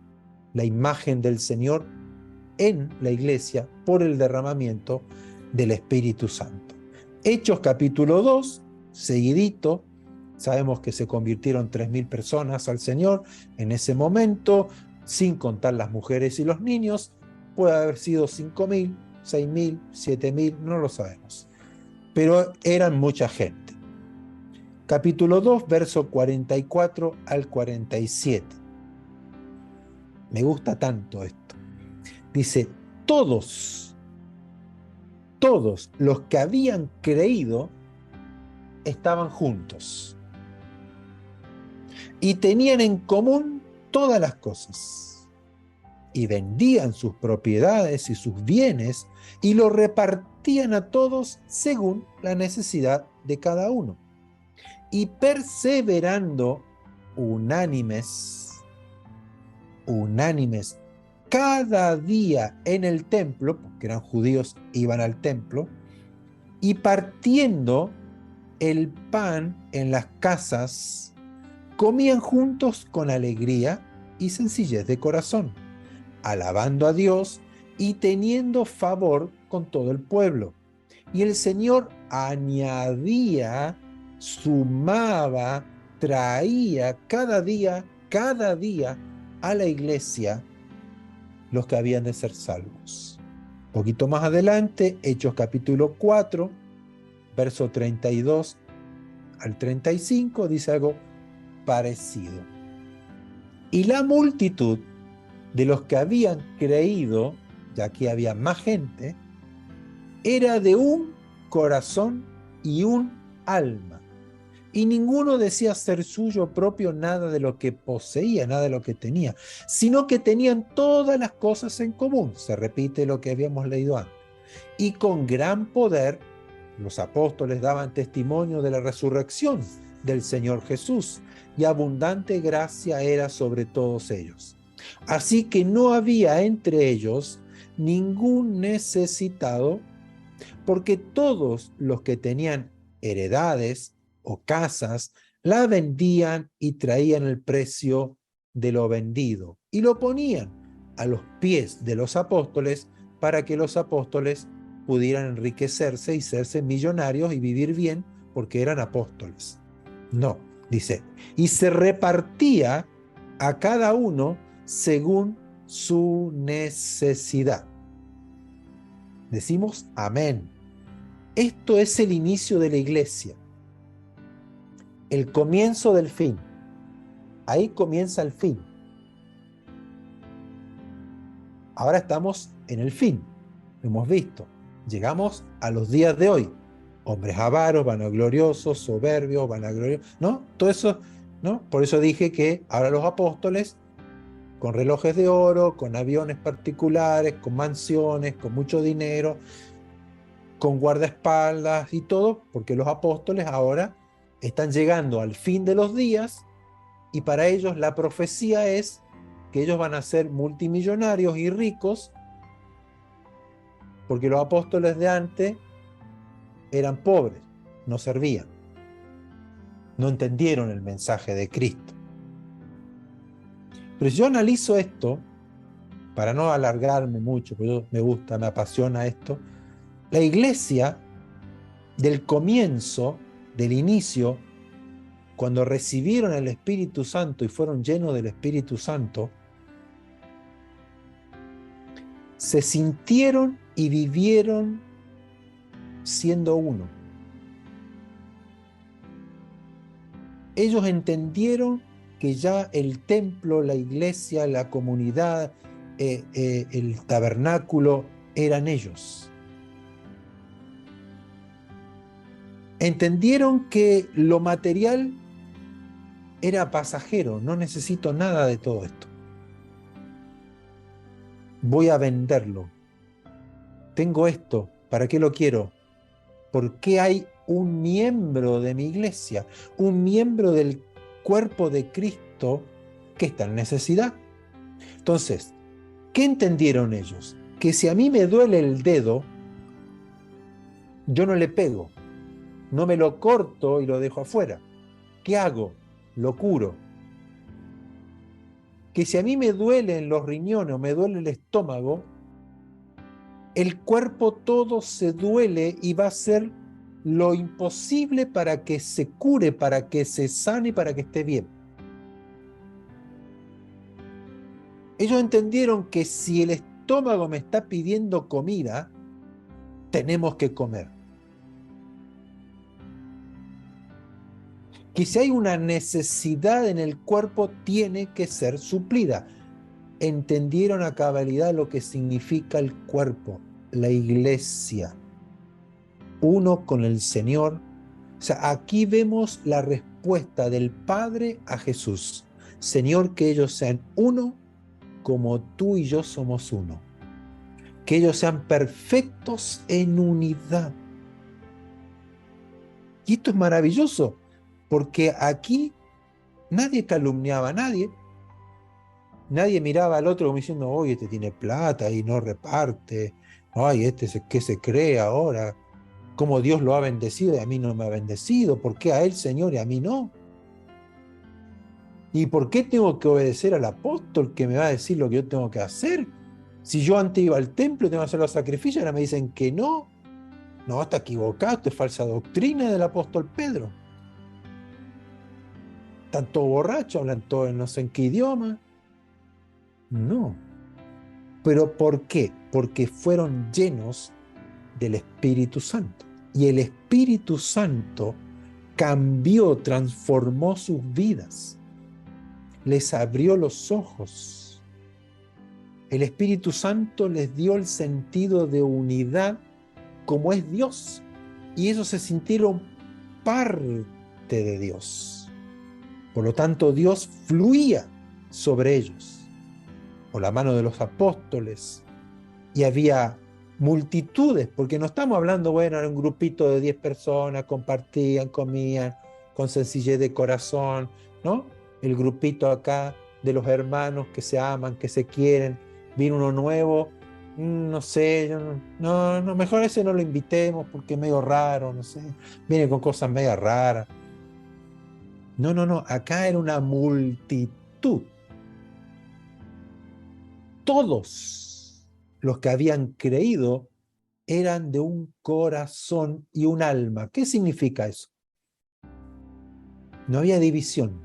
Speaker 1: la imagen del Señor en la iglesia por el derramamiento del Espíritu Santo. Hechos capítulo 2, seguidito, sabemos que se convirtieron 3.000 personas al Señor en ese momento, sin contar las mujeres y los niños. Puede haber sido 5.000, 6.000, 7.000, no lo sabemos, pero eran mucha gente. Capítulo 2, verso 44 al 47. Me gusta tanto esto. Dice, todos los que habían creído estaban juntos y tenían en común todas las cosas y vendían sus propiedades y sus bienes y los repartían a todos según la necesidad de cada uno. y perseverando unánimes, cada día en el templo, porque eran judíos, iban al templo, y partiendo el pan en las casas, comían juntos con alegría y sencillez de corazón, alabando a Dios y teniendo favor con todo el pueblo. Y el Señor añadía, sumaba, traía cada día a la iglesia los que habían de ser salvos. Un poquito más adelante, Hechos capítulo 4, verso 32 al 35, dice algo parecido. Y la multitud de los que habían creído, ya que había más gente, era de un corazón y un alma. Y ninguno decía ser suyo propio nada de lo que poseía, nada de lo que tenía, sino que tenían todas las cosas en común. Se repite lo que habíamos leído antes. Y con gran poder los apóstoles daban testimonio de la resurrección del Señor Jesús, y abundante gracia era sobre todos ellos. Así que no había entre ellos ningún necesitado, porque todos los que tenían heredades o casas, la vendían y traían el precio de lo vendido y lo ponían a los pies de los apóstoles para que los apóstoles pudieran enriquecerse y serse millonarios y vivir bien porque eran apóstoles. No, dice, y se repartía a cada uno según su necesidad. Decimos amén. Esto es el inicio de la iglesia, el comienzo del fin. Ahí comienza el fin. Ahora estamos en el fin, lo hemos visto. Llegamos a los días de hoy. Hombres avaros, vanagloriosos, soberbios, vanagloriosos, ¿no? Todo eso, ¿no? Por eso dije que ahora los apóstoles, con relojes de oro, con aviones particulares, con mansiones, con mucho dinero, con guardaespaldas y todo, porque los apóstoles ahora están llegando al fin de los días y para ellos la profecía es que ellos van a ser multimillonarios y ricos, porque los apóstoles de antes eran pobres, no servían, no entendieron el mensaje de Cristo. Pero si yo analizo esto, para no alargarme mucho, porque yo me gusta, me apasiona esto, la iglesia del comienzo, del inicio, cuando recibieron el Espíritu Santo y fueron llenos del Espíritu Santo, se sintieron y vivieron siendo uno. Ellos entendieron que ya el templo, la iglesia, la comunidad, el tabernáculo eran ellos. Entendieron que lo material era pasajero, no necesito nada de todo esto. Voy a venderlo. Tengo esto, ¿para qué lo quiero? Porque hay un miembro de mi iglesia, un miembro del cuerpo de Cristo que está en necesidad. Entonces, ¿qué entendieron ellos? Que si a mí me duele el dedo, yo no le pego, no me lo corto y lo dejo afuera. ¿Qué hago? Lo curo. Que si a mí me duelen los riñones o me duele el estómago, el cuerpo todo se duele y va a hacer lo imposible para que se cure, para que se sane y para que esté bien. Ellos entendieron que si el estómago me está pidiendo comida, tenemos que comer. Que si hay una necesidad en el cuerpo, tiene que ser suplida. Entendieron a cabalidad lo que significa el cuerpo, la iglesia, uno con el Señor. O sea, aquí vemos la respuesta del Padre a Jesús. Señor, que ellos sean uno como tú y yo somos uno. Que ellos sean perfectos en unidad. Y esto es maravilloso, Porque aquí nadie calumniaba a nadie. Nadie miraba al otro como diciendo, oye, este tiene plata y no reparte. Ay, ¿qué se cree ahora? ¿Cómo Dios lo ha bendecido y a mí no me ha bendecido? ¿Por qué a él, Señor, y a mí no? ¿Y por qué tengo que obedecer al apóstol que me va a decir lo que yo tengo que hacer? Si yo antes iba al templo, tengo que hacer los sacrificios, ahora me dicen que no. No, está equivocado, esto es falsa doctrina del apóstol Pedro. Están todos borrachos, hablan todos en no sé en qué idioma. No. ¿Pero por qué? Porque fueron llenos del Espíritu Santo. Y el Espíritu Santo cambió, transformó sus vidas, les abrió los ojos. El Espíritu Santo les dio el sentido de unidad como es Dios. Y ellos se sintieron parte de Dios. Por lo tanto, Dios fluía sobre ellos, por la mano de los apóstoles, y había multitudes, porque no estamos hablando, bueno, era un grupito de 10 personas, compartían, comían, con sencillez de corazón, ¿no? El grupito acá de los hermanos que se aman, que se quieren, vino uno nuevo, no sé, no, mejor ese no lo invitemos porque es medio raro, no sé, viene con cosas medio raras. No, acá era una multitud. Todos los que habían creído eran de un corazón y un alma. ¿Qué significa eso? No había división,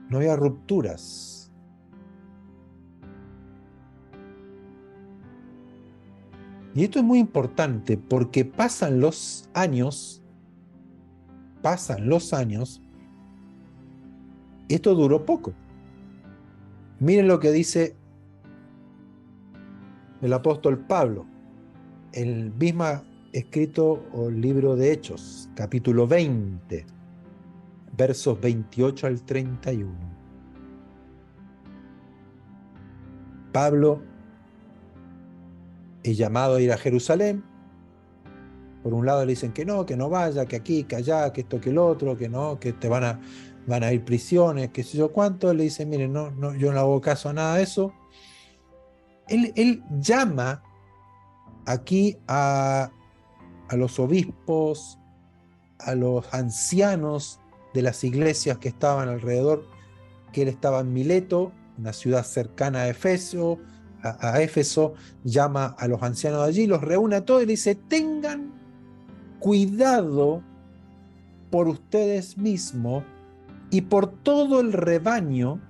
Speaker 1: no había rupturas. Y esto es muy importante porque pasan los años, esto duró poco. Miren lo que dice el apóstol Pablo, el mismo escrito o libro de Hechos, capítulo 20, versos 28 al 31. Pablo es llamado a ir a Jerusalén. Por un lado le dicen que no vaya, que aquí, que allá, que esto, que el otro, que no, que te van a ir prisiones, que sé yo cuánto. Le dicen, miren, no, yo no hago caso a nada de eso. Él llama aquí a los obispos, a los ancianos de las iglesias que estaban alrededor, que él estaba en Mileto, una ciudad cercana a Éfeso, llama a los ancianos de allí, los reúne a todos y le dice, tengan cuidado por ustedes mismos y por todo el rebaño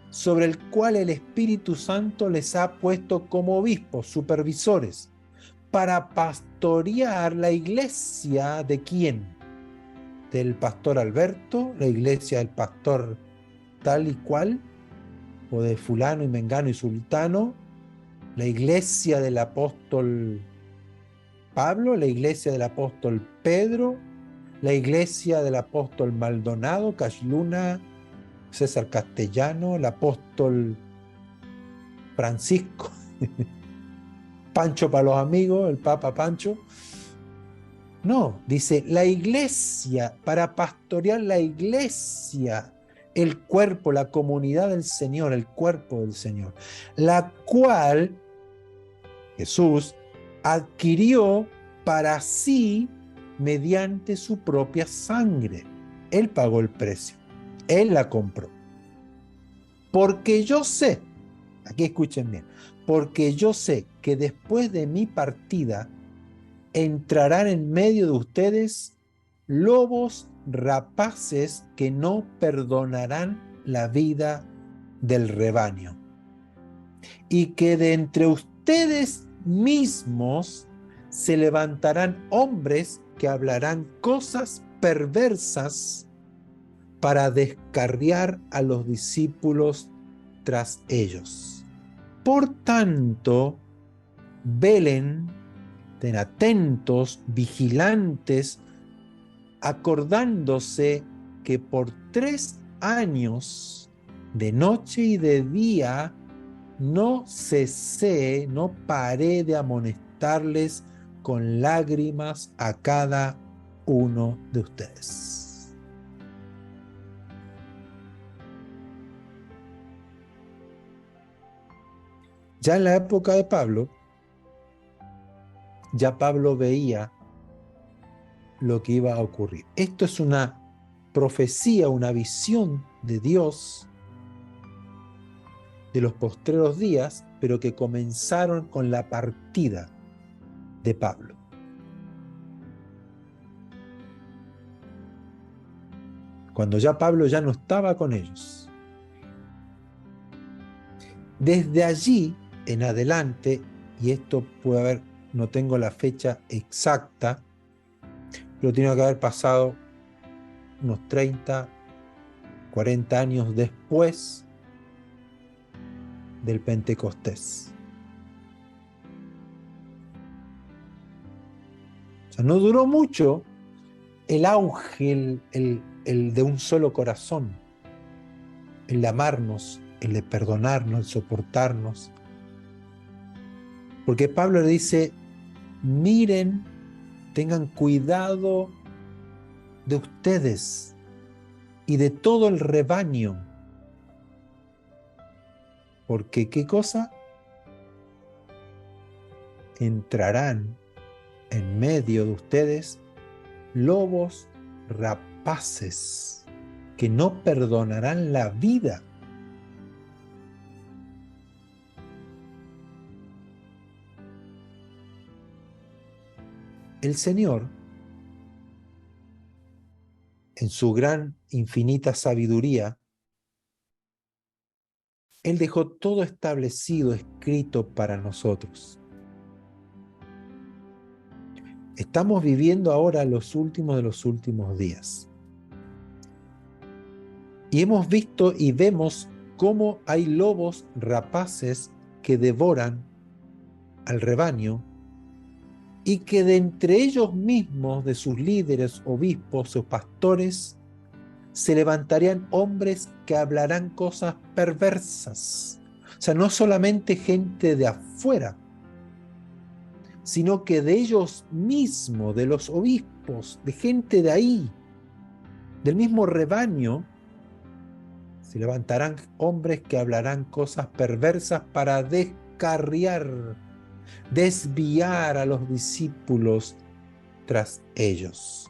Speaker 1: sobre el cual el Espíritu Santo les ha puesto como obispos, supervisores, para pastorear la iglesia de ¿quién? Del pastor Alberto, la iglesia del pastor tal y cual, o de fulano y mengano y sultano, la iglesia del apóstol Pablo, la iglesia del apóstol Pedro, la iglesia del apóstol Maldonado, Cashluna, César Castellano, el apóstol Francisco, Pancho para los amigos, el Papa Pancho. No, dice la iglesia, para pastorear la iglesia, el cuerpo, la comunidad del Señor, el cuerpo del Señor, la cual Jesús adquirió para sí mediante su propia sangre. Él pagó el precio, Él la compró. Porque yo sé, aquí escuchen bien, porque yo sé que después de mi partida entrarán en medio de ustedes lobos rapaces que no perdonarán la vida del rebaño. Y que de entre ustedes mismos se levantarán hombres que hablarán cosas perversas para descarriar a los discípulos tras ellos. Por tanto, velen, estén atentos, vigilantes, acordándose que por 3 años, de noche y de día, no cesé, no paré de amonestarles con lágrimas a cada uno de ustedes. Ya en la época de Pablo, ya Pablo veía lo que iba a ocurrir. Esto es una profecía, una visión de Dios de los postreros días, pero que comenzaron con la partida de Pablo. Cuando ya Pablo ya no estaba con ellos. Desde allí en adelante, y esto puede haber, no tengo la fecha exacta, pero tiene que haber pasado unos 30, 40 años después del Pentecostés. O sea, no duró mucho el auge, el de un solo corazón, el de amarnos, el de perdonarnos, el soportarnos. Porque Pablo le dice, miren, tengan cuidado de ustedes y de todo el rebaño. Porque ¿qué cosa? Entrarán en medio de ustedes lobos rapaces que no perdonarán la vida. El Señor, en su gran infinita sabiduría, Él dejó todo establecido, escrito para nosotros. Estamos viviendo ahora los últimos de los últimos días. Y hemos visto y vemos cómo hay lobos rapaces que devoran al rebaño y que de entre ellos mismos, de sus líderes, obispos o pastores, se levantarían hombres que hablarán cosas perversas. O sea, no solamente gente de afuera, sino que de ellos mismos, de los obispos, de gente de ahí, del mismo rebaño, se levantarán hombres que hablarán cosas perversas para descarriar, desviar a los discípulos tras ellos.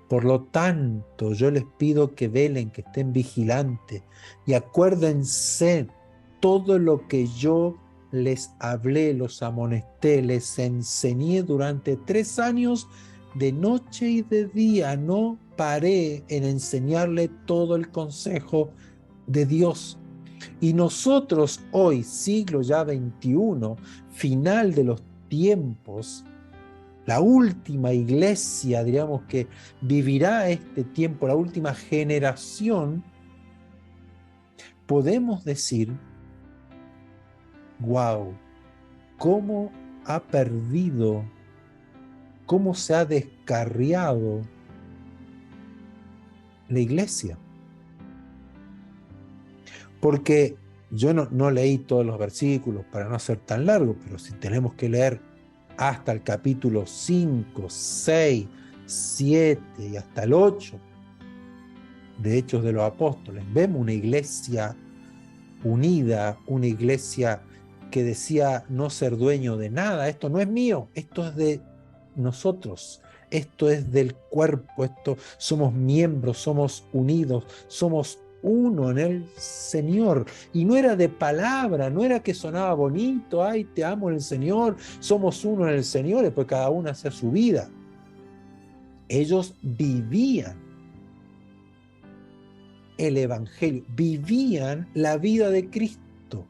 Speaker 1: Por lo tanto, yo les pido que velen, que estén vigilantes y acuérdense todo lo que yo les hablé, los amonesté, les enseñé durante 3 años de noche y de día. No paré en enseñarle todo el consejo de Dios. Y nosotros hoy, siglo ya XXI, final de los tiempos, la última iglesia, diríamos, que vivirá este tiempo, la última generación, podemos decir, wow, cómo ha perdido, cómo se ha descarriado la iglesia. Porque yo no leí todos los versículos para no ser tan largo, pero si tenemos que leer hasta el capítulo 5, 6, 7 y hasta el 8 de Hechos de los Apóstoles, vemos una iglesia unida, una iglesia que decía no ser dueño de nada. Esto no es mío, esto es de nosotros, esto es del cuerpo, esto somos miembros, somos unidos, somos uno en el Señor. Y no era de palabra, no era que sonaba bonito, ay, te amo en el Señor, somos uno en el Señor, después cada uno hacía su vida. Ellos vivían el Evangelio, vivían la vida de Cristo.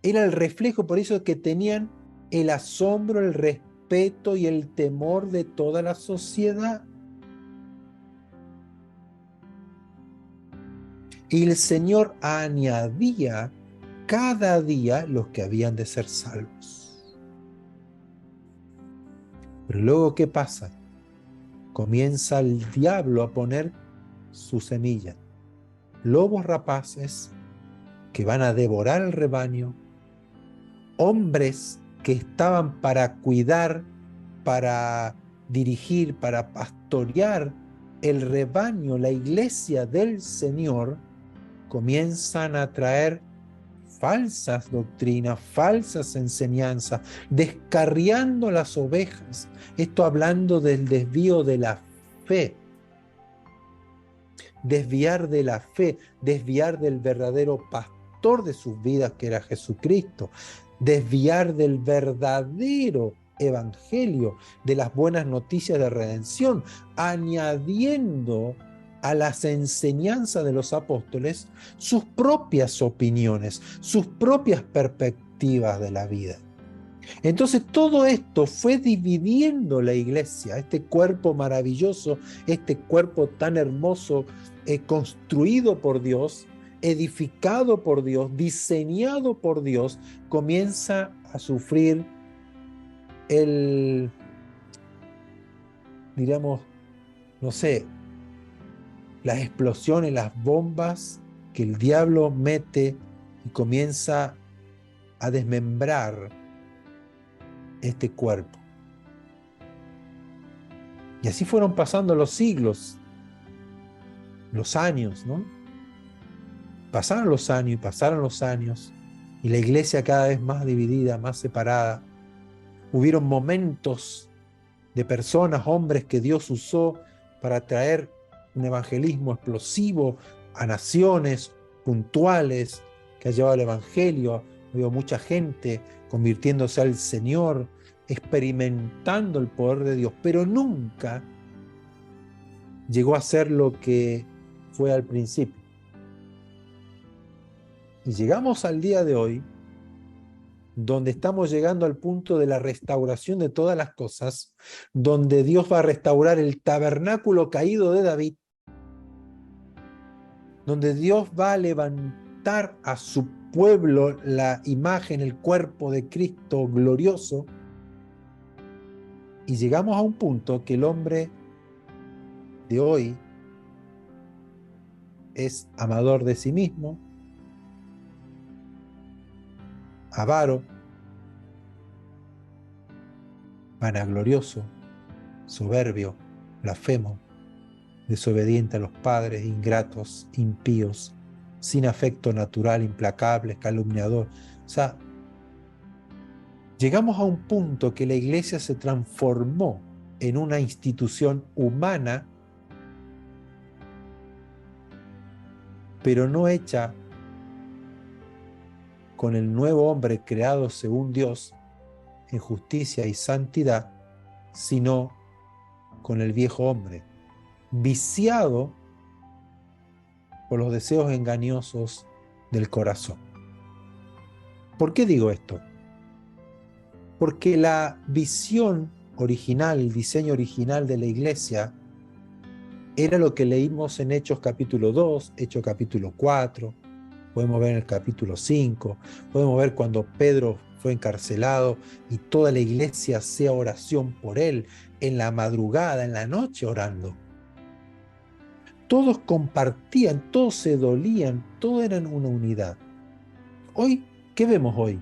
Speaker 1: Era el reflejo, por eso que tenían el asombro, el respeto y el temor de toda la sociedad. Y el Señor añadía cada día los que habían de ser salvos. Pero luego, ¿qué pasa? Comienza el diablo a poner su semilla. Lobos rapaces que van a devorar el rebaño, hombres que estaban para cuidar, para dirigir, para pastorear el rebaño, la iglesia del Señor, comienzan a traer falsas doctrinas, falsas enseñanzas, descarriando las ovejas. Esto hablando del desvío de la fe. Desviar de la fe, desviar del verdadero pastor de sus vidas, que era Jesucristo, desviar del verdadero evangelio, de las buenas noticias de redención, añadiendo a las enseñanzas de los apóstoles sus propias opiniones, sus propias perspectivas de la vida. Entonces todo esto fue dividiendo la iglesia, este cuerpo maravilloso, este cuerpo tan hermoso, construido por Dios, edificado por Dios, diseñado por Dios, comienza a sufrir diríamos, no sé, las explosiones, las bombas que el diablo mete y comienza a desmembrar este cuerpo. Y así fueron pasando los siglos, los años, ¿no? Pasaron los años y pasaron los años, y la iglesia cada vez más dividida, más separada. Hubieron momentos de personas, hombres que Dios usó para traer un evangelismo explosivo a naciones puntuales, que ha llevado el evangelio. Veo mucha gente convirtiéndose al Señor, experimentando el poder de Dios, pero nunca llegó a ser lo que fue al principio. Y llegamos al día de hoy, donde estamos llegando al punto de la restauración de todas las cosas, donde Dios va a restaurar el tabernáculo caído de David, donde Dios va a levantar a su pueblo la imagen, el cuerpo de Cristo glorioso, y llegamos a un punto que el hombre de hoy es amador de sí mismo, avaro, vanaglorioso, soberbio, blasfemo, desobediente a los padres, ingratos, impíos, sin afecto natural, implacables, calumniador. O sea, llegamos a un punto que la iglesia se transformó en una institución humana, pero no hecha con el nuevo hombre creado según Dios en justicia y santidad, sino con el viejo hombre, viciado por los deseos engañosos del corazón. ¿Por qué digo esto? Porque la visión original, el diseño original de la iglesia era lo que leímos en Hechos capítulo 2, Hechos capítulo 4, podemos ver en el capítulo 5, podemos ver cuando Pedro fue encarcelado y toda la iglesia hacía oración por él, en la madrugada, en la noche orando. Todos compartían, todos se dolían, todos eran una unidad. Hoy, ¿qué vemos hoy?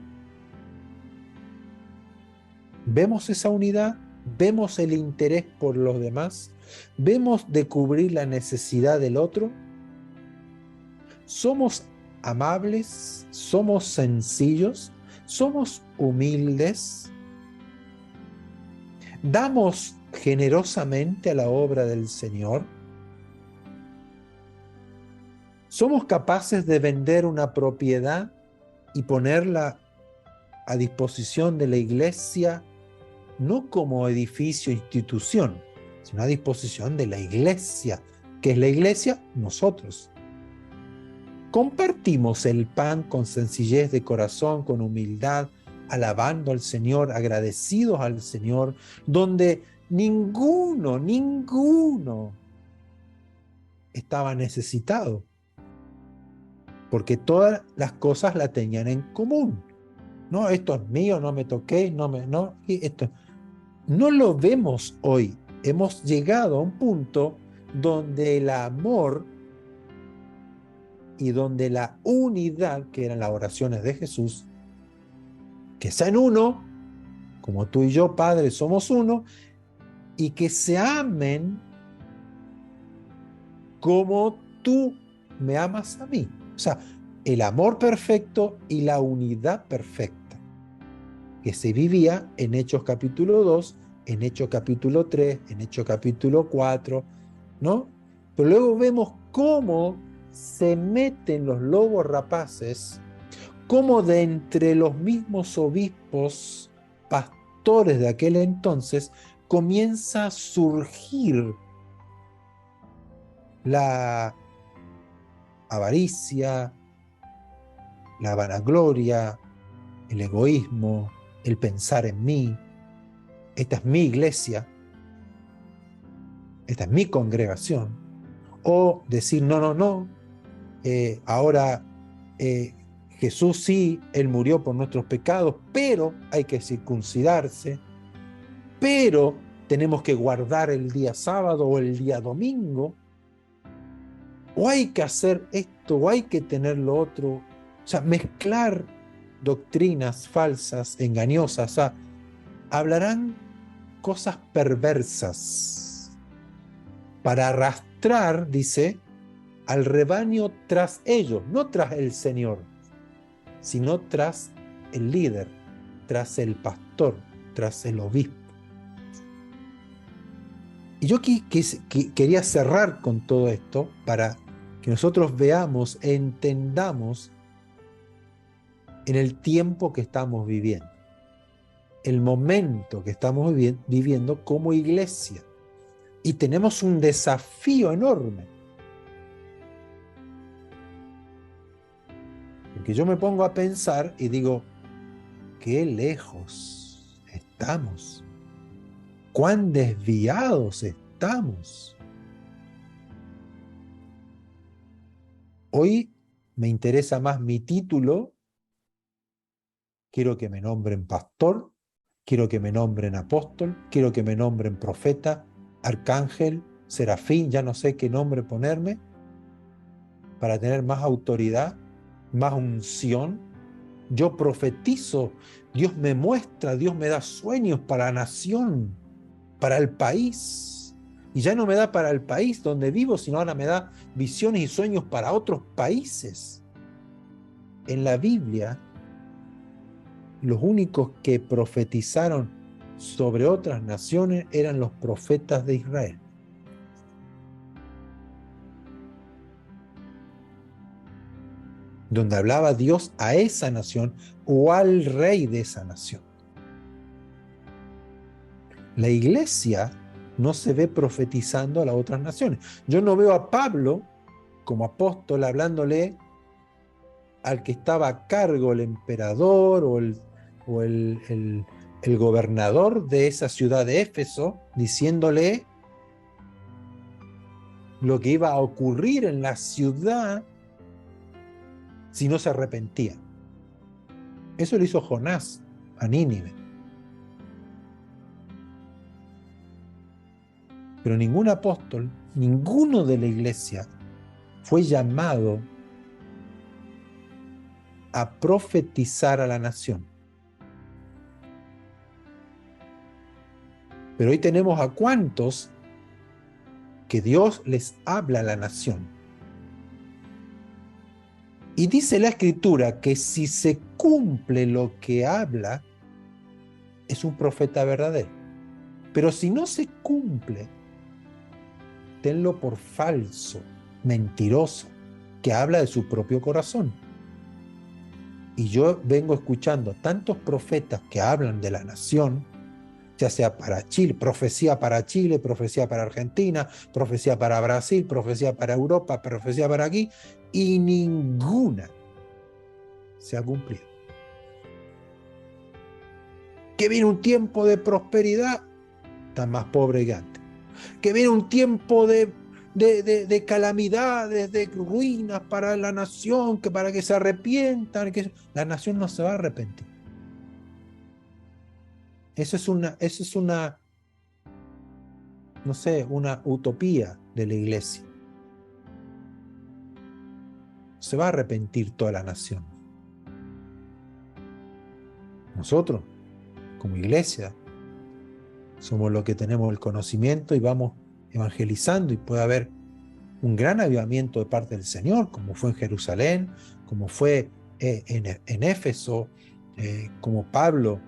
Speaker 1: ¿Vemos esa unidad? ¿Vemos el interés por los demás? ¿Vemos de cubrir la necesidad del otro? ¿Somos amables? ¿Somos sencillos? ¿Somos humildes? ¿Damos generosamente a la obra del Señor? ¿Somos capaces de vender una propiedad y ponerla a disposición de la iglesia, no como edificio, institución, sino a disposición de la iglesia? ¿Qué es la iglesia? Nosotros. Compartimos el pan con sencillez de corazón, con humildad, alabando al Señor, agradecidos al Señor, donde ninguno estaba necesitado, porque todas las cosas la tenían en común. No, esto es mío, no me toqué, esto no lo vemos hoy. Hemos llegado a un punto donde el amor y donde la unidad, que eran las oraciones de Jesús, que sean uno, como tú y yo, Padre, somos uno, y que se amen como tú me amas a mí. O sea, el amor perfecto y la unidad perfecta que se vivía en Hechos capítulo 2, en Hechos capítulo 3, en Hechos capítulo 4, ¿no? Pero luego vemos cómo se meten los lobos rapaces, cómo de entre los mismos obispos, pastores de aquel entonces, comienza a surgir la avaricia, la vanagloria, el egoísmo, el pensar en mí. Esta es mi iglesia, esta es mi congregación. O decir, no, no, no, ahora Jesús sí, Él murió por nuestros pecados, pero hay que circuncidarse, pero tenemos que guardar el día sábado o el día domingo, o hay que hacer esto, o hay que tener lo otro. O sea, mezclar doctrinas falsas, engañosas, o sea, hablarán cosas perversas para arrastrar, dice, al rebaño tras ellos, no tras el Señor, sino tras el líder, tras el pastor, tras el obispo. Y yo quería cerrar con todo esto para que nosotros veamos, entendamos en el tiempo que estamos viviendo, el momento que estamos viviendo como iglesia. Y tenemos un desafío enorme. Porque yo me pongo a pensar y digo, qué lejos estamos, cuán desviados estamos. Hoy me interesa más mi título, quiero que me nombren pastor, quiero que me nombren apóstol, quiero que me nombren profeta, arcángel, serafín, ya no sé qué nombre ponerme, para tener más autoridad, más unción. Yo profetizo, Dios me muestra, Dios me da sueños para la nación, para el país. Y ya no me da para el país donde vivo, sino ahora me da visiones y sueños para otros países. En la Biblia, los únicos que profetizaron sobre otras naciones eran los profetas de Israel, donde hablaba Dios a esa nación o al rey de esa nación. La iglesia no se ve profetizando a las otras naciones. Yo no veo a Pablo como apóstol hablándole al que estaba a cargo, el emperador o el gobernador de esa ciudad de Éfeso, diciéndole lo que iba a ocurrir en la ciudad si no se arrepentía. Eso lo hizo Jonás a Nínive. Pero ningún apóstol, ninguno de la iglesia fue llamado a profetizar a la nación. Pero hoy tenemos a cuantos que Dios les habla a la nación. Y dice la Escritura que si se cumple lo que habla, es un profeta verdadero. Pero si no se cumple, tenlo por falso, mentiroso, que habla de su propio corazón. Y yo vengo escuchando tantos profetas que hablan de la nación, ya sea para Chile, profecía para Argentina, profecía para Brasil, profecía para Europa, profecía para aquí, y ninguna se ha cumplido. Que viene un tiempo de prosperidad, está más pobre que antes. Que viene un tiempo de calamidades, de ruinas para la nación, que para que se arrepientan, que la nación no se va a arrepentir. Eso es una, no sé, una utopía de la iglesia. Se va a arrepentir toda la nación. Nosotros, como iglesia, Somos los que tenemos el conocimiento y vamos evangelizando, y puede haber un gran avivamiento de parte del Señor, como fue en Jerusalén, como fue en Éfeso, como Pablo,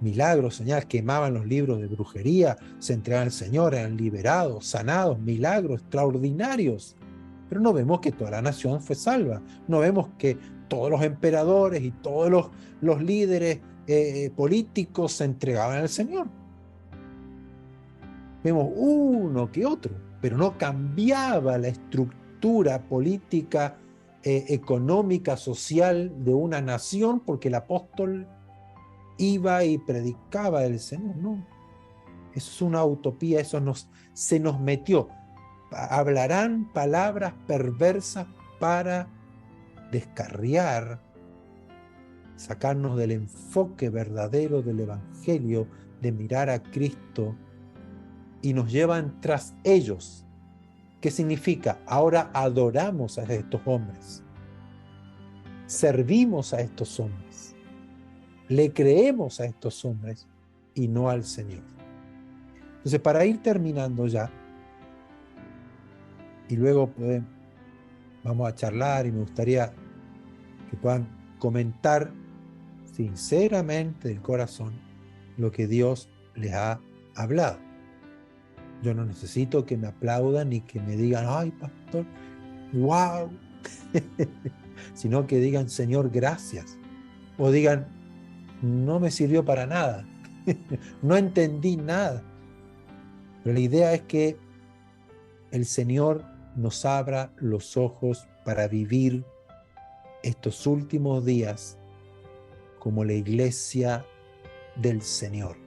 Speaker 1: milagros, señales, quemaban los libros de brujería, se entregaban al Señor, eran liberados, sanados, milagros extraordinarios. Pero no vemos que toda la nación fue salva, no vemos que todos los emperadores y todos los líderes políticos se entregaban al Señor. Vemos uno que otro, pero no cambiaba la estructura política, económica, social de una nación porque el apóstol iba y predicaba el Señor. No, eso es una utopía, se nos metió. Hablarán palabras perversas para descarriar, sacarnos del enfoque verdadero del Evangelio, de mirar a Cristo, y nos llevan tras ellos. ¿Qué significa? Ahora adoramos a estos hombres, servimos a estos hombres, le creemos a estos hombres y no al Señor. Entonces, para ir terminando ya, y luego vamos a charlar, y me gustaría que puedan comentar sinceramente del corazón lo que Dios les ha hablado. Yo no necesito que me aplaudan ni que me digan, ay, pastor, wow, sino que digan, Señor, gracias. O digan, no me sirvió para nada, no entendí nada. Pero la idea es que el Señor nos abra los ojos para vivir estos últimos días como la iglesia del Señor.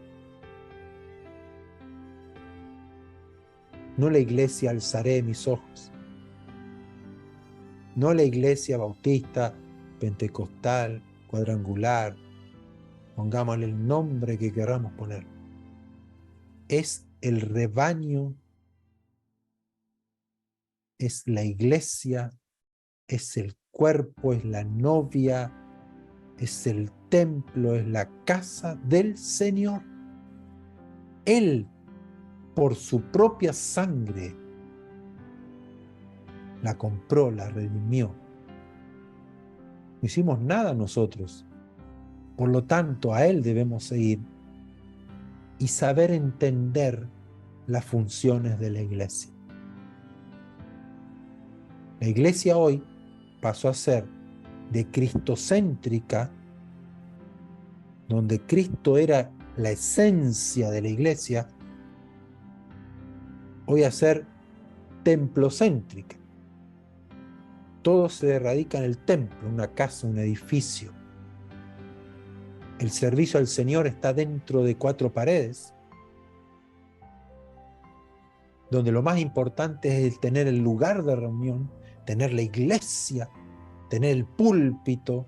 Speaker 1: No la iglesia alzaré mis ojos, no la iglesia bautista, pentecostal, cuadrangular, pongámosle el nombre que queramos poner. Es el rebaño, es la iglesia, es el cuerpo, es la novia, es el templo, es la casa del Señor. Él, por su propia sangre, la compró, la redimió. No hicimos nada nosotros. Por lo tanto, a Él debemos seguir y saber entender las funciones de la iglesia. La iglesia hoy pasó a ser de cristocéntrica, donde Cristo era la esencia de la iglesia, hoy a ser templocéntrica. Todo se radica en el templo, una casa, un edificio. El servicio al Señor está dentro de 4 paredes, donde lo más importante es tener el lugar de reunión, tener la iglesia, tener el púlpito,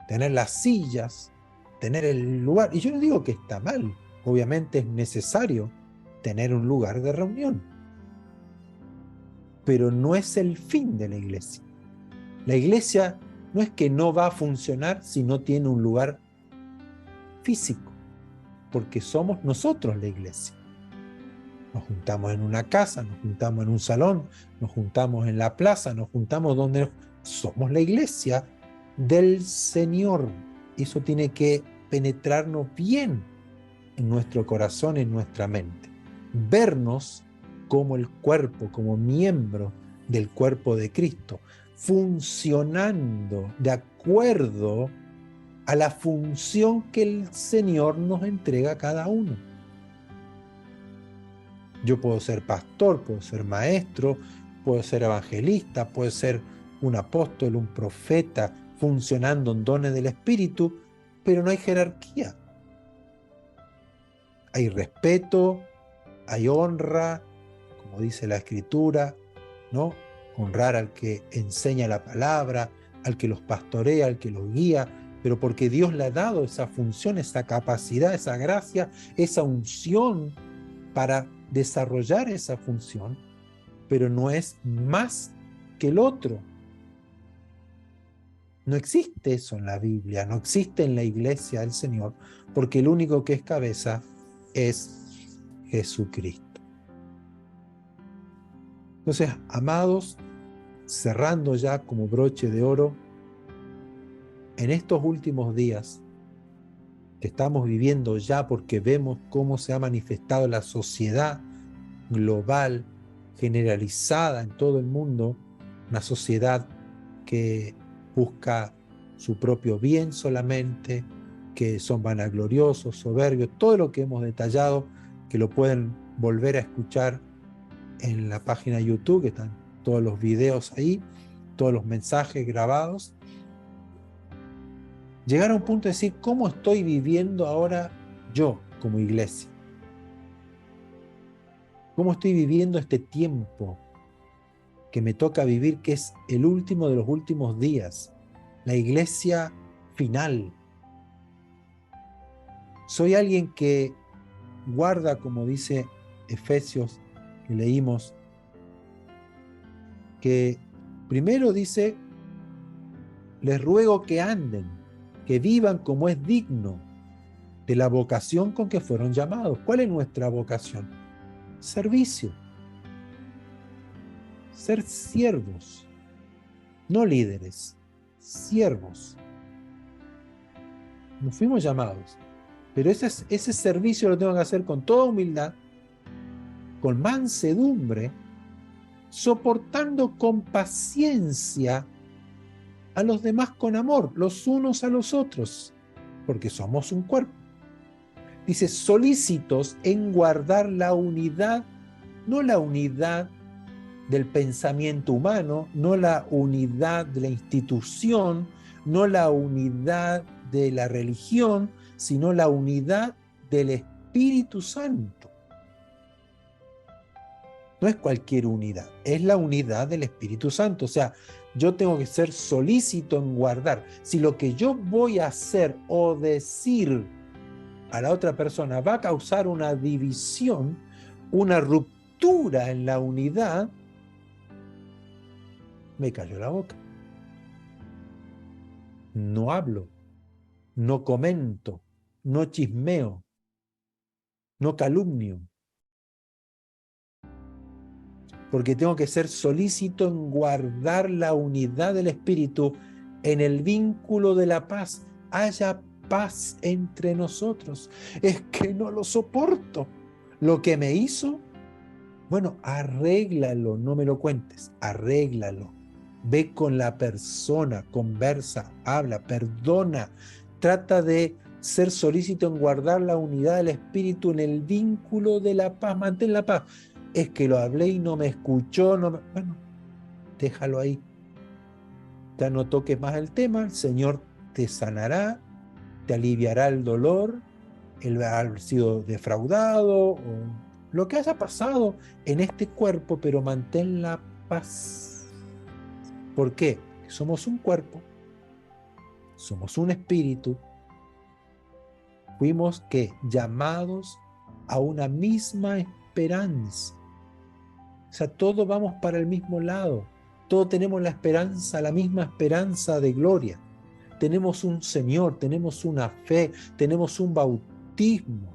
Speaker 1: tener las sillas, tener el lugar. Y yo no digo que está mal, obviamente es necesario tener un lugar de reunión, pero no es el fin de la iglesia. La iglesia no es que no va a funcionar si no tiene un lugar físico, porque somos nosotros la iglesia. Nos juntamos en una casa, nos juntamos en un salón, nos juntamos en la plaza, nos juntamos donde somos la iglesia del Señor. Eso tiene que penetrarnos bien en nuestro corazón, en nuestra mente. Vernos como el cuerpo, como miembro del cuerpo de Cristo, funcionando de acuerdo a la función que el Señor nos entrega a cada uno. Yo puedo ser pastor, puedo ser maestro, puedo ser evangelista, puedo ser un apóstol, un profeta, funcionando en dones del Espíritu, pero no hay jerarquía. Hay respeto, hay honra, como dice la Escritura, ¿no? Honrar al que enseña la palabra, al que los pastorea, al que los guía, pero porque Dios le ha dado esa función, esa capacidad, esa gracia, esa unción para desarrollar esa función, pero no es más que el otro. No existe eso en la Biblia, no existe en la iglesia del Señor, porque el único que es cabeza es Jesucristo. Entonces, amados, cerrando ya como broche de oro, en estos últimos días que estamos viviendo ya, porque vemos cómo se ha manifestado la sociedad global, generalizada en todo el mundo, una sociedad que busca su propio bien solamente, que son vanagloriosos, soberbios, todo lo que hemos detallado, que lo pueden volver a escuchar en la página de YouTube, que están todos los videos ahí, todos los mensajes grabados. Llegar a un punto de decir, ¿cómo estoy viviendo ahora yo como iglesia? ¿Cómo estoy viviendo este tiempo que me toca vivir, que es el último de los últimos días, la iglesia final? Soy alguien que guarda, como dice Efesios, que leímos, que primero dice, les ruego que anden, que vivan como es digno de la vocación con que fueron llamados. ¿Cuál es nuestra vocación? Servicio. Ser siervos, no líderes, siervos. Nos fuimos llamados, pero ese servicio lo tengo que hacer con toda humildad, con mansedumbre, soportando con paciencia a los demás con amor, los unos a los otros, porque somos un cuerpo. Dice, solícitos en guardar la unidad, no la unidad del pensamiento humano, no la unidad de la institución, no la unidad de la religión, sino la unidad del Espíritu Santo. No es cualquier unidad, es la unidad del Espíritu Santo. O sea, yo tengo que ser solícito en guardar. Si lo que yo voy a hacer o decir a la otra persona va a causar una división, una ruptura en la unidad, me cayó la boca. No hablo, no comento, no chismeo, no calumnio, porque tengo que ser solícito en guardar la unidad del Espíritu en el vínculo de la paz. Haya paz entre nosotros. Es que no lo soporto. Lo que me hizo, bueno, arréglalo, no me lo cuentes, arréglalo. Ve con la persona, conversa, habla, perdona, trata de ser solícito en guardar la unidad del Espíritu en el vínculo de la paz, mantén la paz. Es que lo hablé y no me escuchó, bueno, déjalo ahí. Ya no toques más el tema, el Señor te sanará, te aliviará el dolor, el haber sido defraudado o lo que haya pasado en este cuerpo, pero mantén la paz. ¿Por qué? Porque somos un cuerpo, somos un espíritu, fuimos ¿qué? Llamados a una misma esperanza. O sea, todos vamos para el mismo lado, todos tenemos la esperanza, la misma esperanza de gloria. Tenemos un Señor, tenemos una fe, tenemos un bautismo,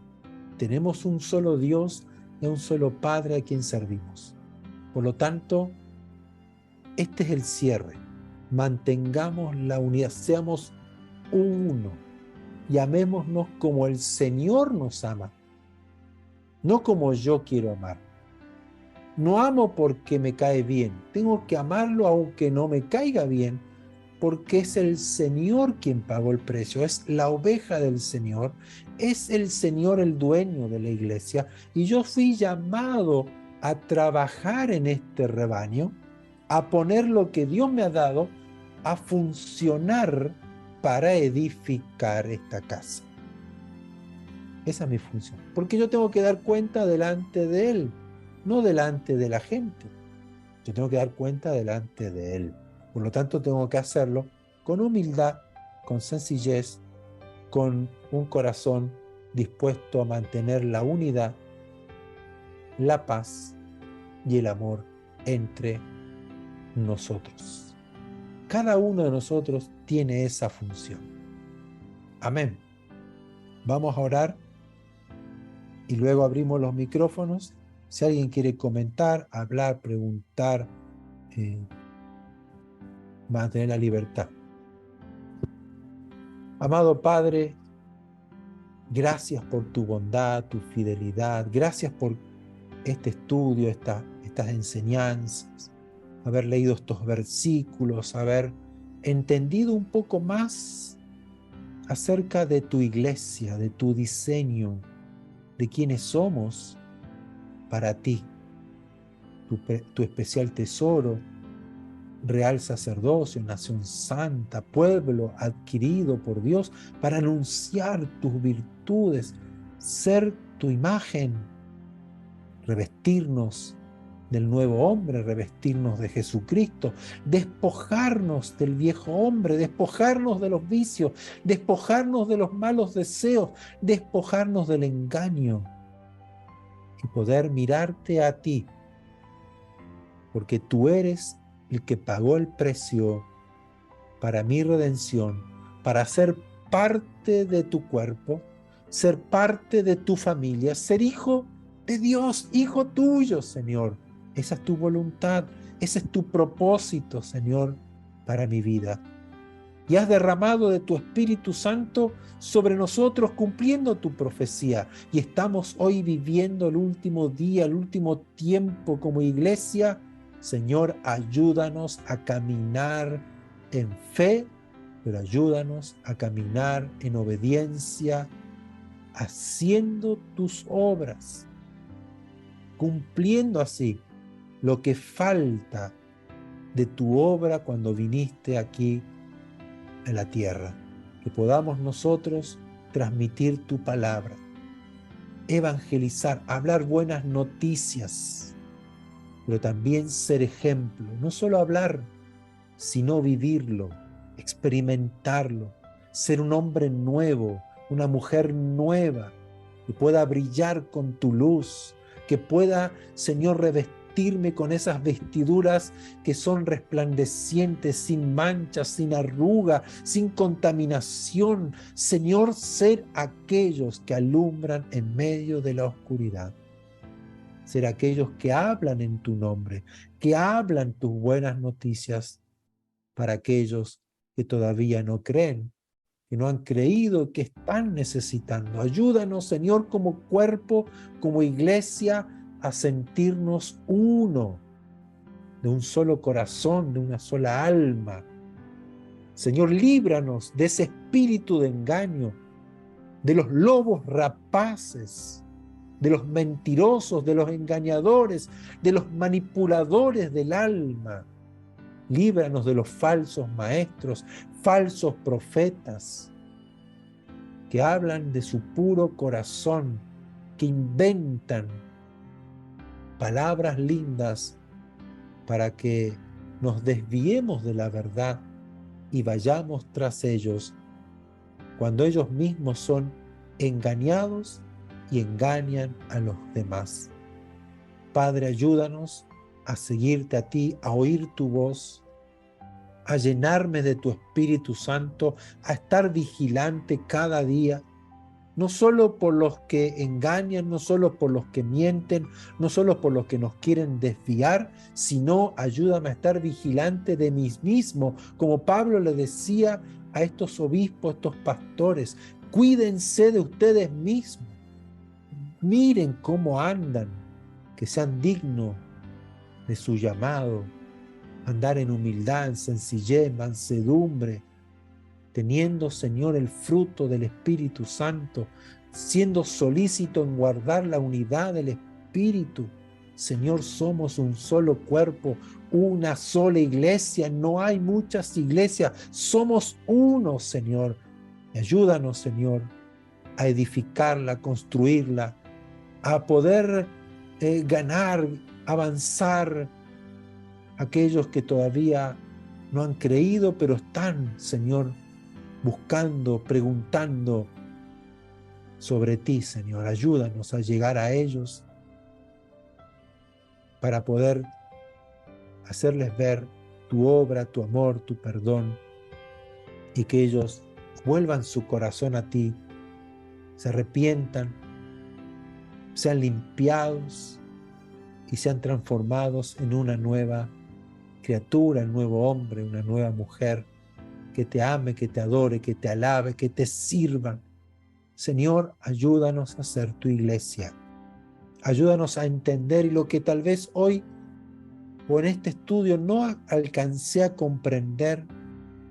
Speaker 1: tenemos un solo Dios y un solo Padre a quien servimos. Por lo tanto, este es el cierre. Mantengamos la unidad, seamos uno y amémonos como el Señor nos ama, no como yo quiero amar. No amo porque me cae bien, tengo que amarlo aunque no me caiga bien, porque es el Señor quien pagó el precio, es la oveja del Señor, es el Señor el dueño de la iglesia, y yo fui llamado a trabajar en este rebaño, a poner lo que Dios me ha dado a funcionar para edificar esta casa. Esa es mi función, porque yo tengo que dar cuenta delante de Él, no delante de la gente. Yo tengo que dar cuenta delante de Él. Por lo tanto, tengo que hacerlo con humildad, con sencillez, con un corazón dispuesto a mantener la unidad, la paz y el amor entre nosotros. Cada uno de nosotros tiene esa función. Amén. Vamos a orar y luego abrimos los micrófonos. Si alguien quiere comentar, hablar, preguntar, mantener la libertad. Amado Padre, gracias por tu bondad, tu fidelidad. Gracias por este estudio, estas enseñanzas, haber leído estos versículos, haber entendido un poco más acerca de tu iglesia, de tu diseño, de quiénes somos para ti, tu especial tesoro, real sacerdocio, nación santa, pueblo adquirido por Dios para anunciar tus virtudes, ser tu imagen, revestirnos del nuevo hombre, revestirnos de Jesucristo, despojarnos del viejo hombre, despojarnos de los vicios, despojarnos de los malos deseos, despojarnos del engaño y poder mirarte a ti, porque tú eres el que pagó el precio para mi redención, para ser parte de tu cuerpo, ser parte de tu familia, ser hijo de Dios, hijo tuyo, Señor. Esa es tu voluntad, ese es tu propósito, Señor, para mi vida. Y has derramado de tu Espíritu Santo sobre nosotros cumpliendo tu profecía. Y estamos hoy viviendo el último día, el último tiempo como iglesia. Señor, ayúdanos a caminar en fe, pero ayúdanos a caminar en obediencia, haciendo tus obras, cumpliendo así lo que falta de tu obra cuando viniste aquí en la tierra. Que podamos nosotros transmitir tu palabra, evangelizar, hablar buenas noticias, pero también ser ejemplo, no solo hablar, sino vivirlo, experimentarlo, ser un hombre nuevo, una mujer nueva, que pueda brillar con tu luz, que pueda, Señor, revestirme con esas vestiduras que son resplandecientes, sin manchas, sin arruga, sin contaminación. Señor, ser aquellos que alumbran en medio de la oscuridad. Ser aquellos que hablan en tu nombre, que hablan tus buenas noticias para aquellos que todavía no creen, que no han creído, que están necesitando. Ayúdanos, Señor, como cuerpo, como iglesia, a sentirnos uno, de un solo corazón, de una sola alma. Señor, líbranos de ese espíritu de engaño, de los lobos rapaces, de los mentirosos, de los engañadores, de los manipuladores del alma. Líbranos de los falsos maestros, falsos profetas, que hablan de su puro corazón, que inventan palabras lindas para que nos desviemos de la verdad y vayamos tras ellos, cuando ellos mismos son engañados y engañan a los demás. Padre, ayúdanos a seguirte a ti, a oír tu voz, a llenarme de tu Espíritu Santo, a estar vigilante cada día, no solo por los que engañan, no solo por los que mienten, no solo por los que nos quieren desviar, sino ayúdame a estar vigilante de mí mismo, como Pablo le decía a estos obispos, a estos pastores: cuídense de ustedes mismos, miren cómo andan, que sean dignos de su llamado, andar en humildad, en sencillez, mansedumbre, teniendo, Señor, el fruto del Espíritu Santo, siendo solícito en guardar la unidad del Espíritu. Señor, somos un solo cuerpo, una sola iglesia, no hay muchas iglesias, somos uno, Señor. Ayúdanos, Señor, a edificarla, a construirla, a poder ganar, avanzar, aquellos que todavía no han creído, pero están, Señor, buscando, preguntando sobre ti, Señor. Ayúdanos a llegar a ellos para poder hacerles ver tu obra, tu amor, tu perdón, y que ellos vuelvan su corazón a ti, se arrepientan sean limpiados y sean transformados en una nueva criatura, un nuevo hombre, una nueva mujer, que te ame, que te adore, que te alabe, que te sirva. Señor, ayúdanos a ser tu iglesia. Ayúdanos a entender, y lo que tal vez hoy o en este estudio no alcancé a comprender,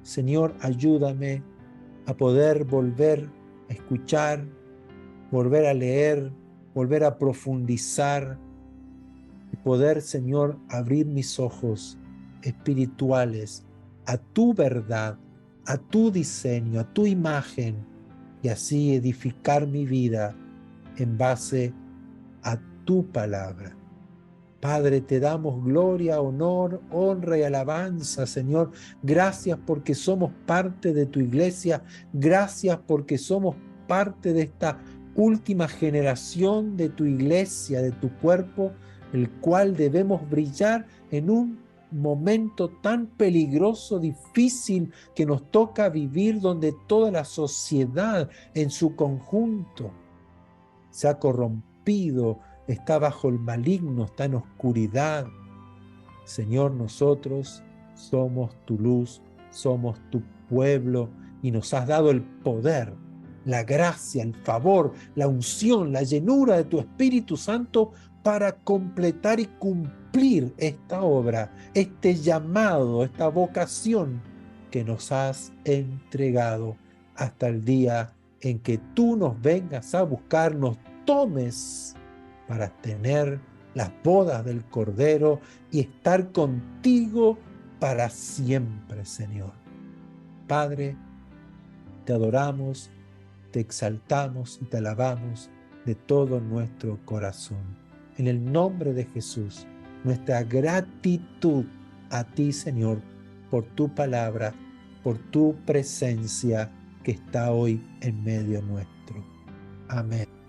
Speaker 1: Señor, ayúdame a poder volver a escuchar, volver a leer, volver a profundizar y poder, Señor, abrir mis ojos espirituales a tu verdad, a tu diseño, a tu imagen, y así edificar mi vida en base a tu palabra. Padre, te damos gloria, honor, honra y alabanza, Señor. Gracias porque somos parte de tu iglesia. Gracias porque somos parte de esta última generación de tu iglesia, de tu cuerpo, el cual debemos brillar en un momento tan peligroso, difícil que nos toca vivir, donde toda la sociedad en su conjunto se ha corrompido, está bajo el maligno, está en oscuridad. Señor, nosotros somos tu luz, somos tu pueblo, y nos has dado el poder, la gracia, el favor, la unción, la llenura de tu Espíritu Santo para completar y cumplir esta obra, este llamado, esta vocación que nos has entregado hasta el día en que tú nos vengas a buscar, nos tomes para tener las bodas del Cordero y estar contigo para siempre, Señor. Padre, te adoramos, te exaltamos y te alabamos de todo nuestro corazón. En el nombre de Jesús, nuestra gratitud a ti, Señor, por tu palabra, por tu presencia que está hoy en medio nuestro. Amén.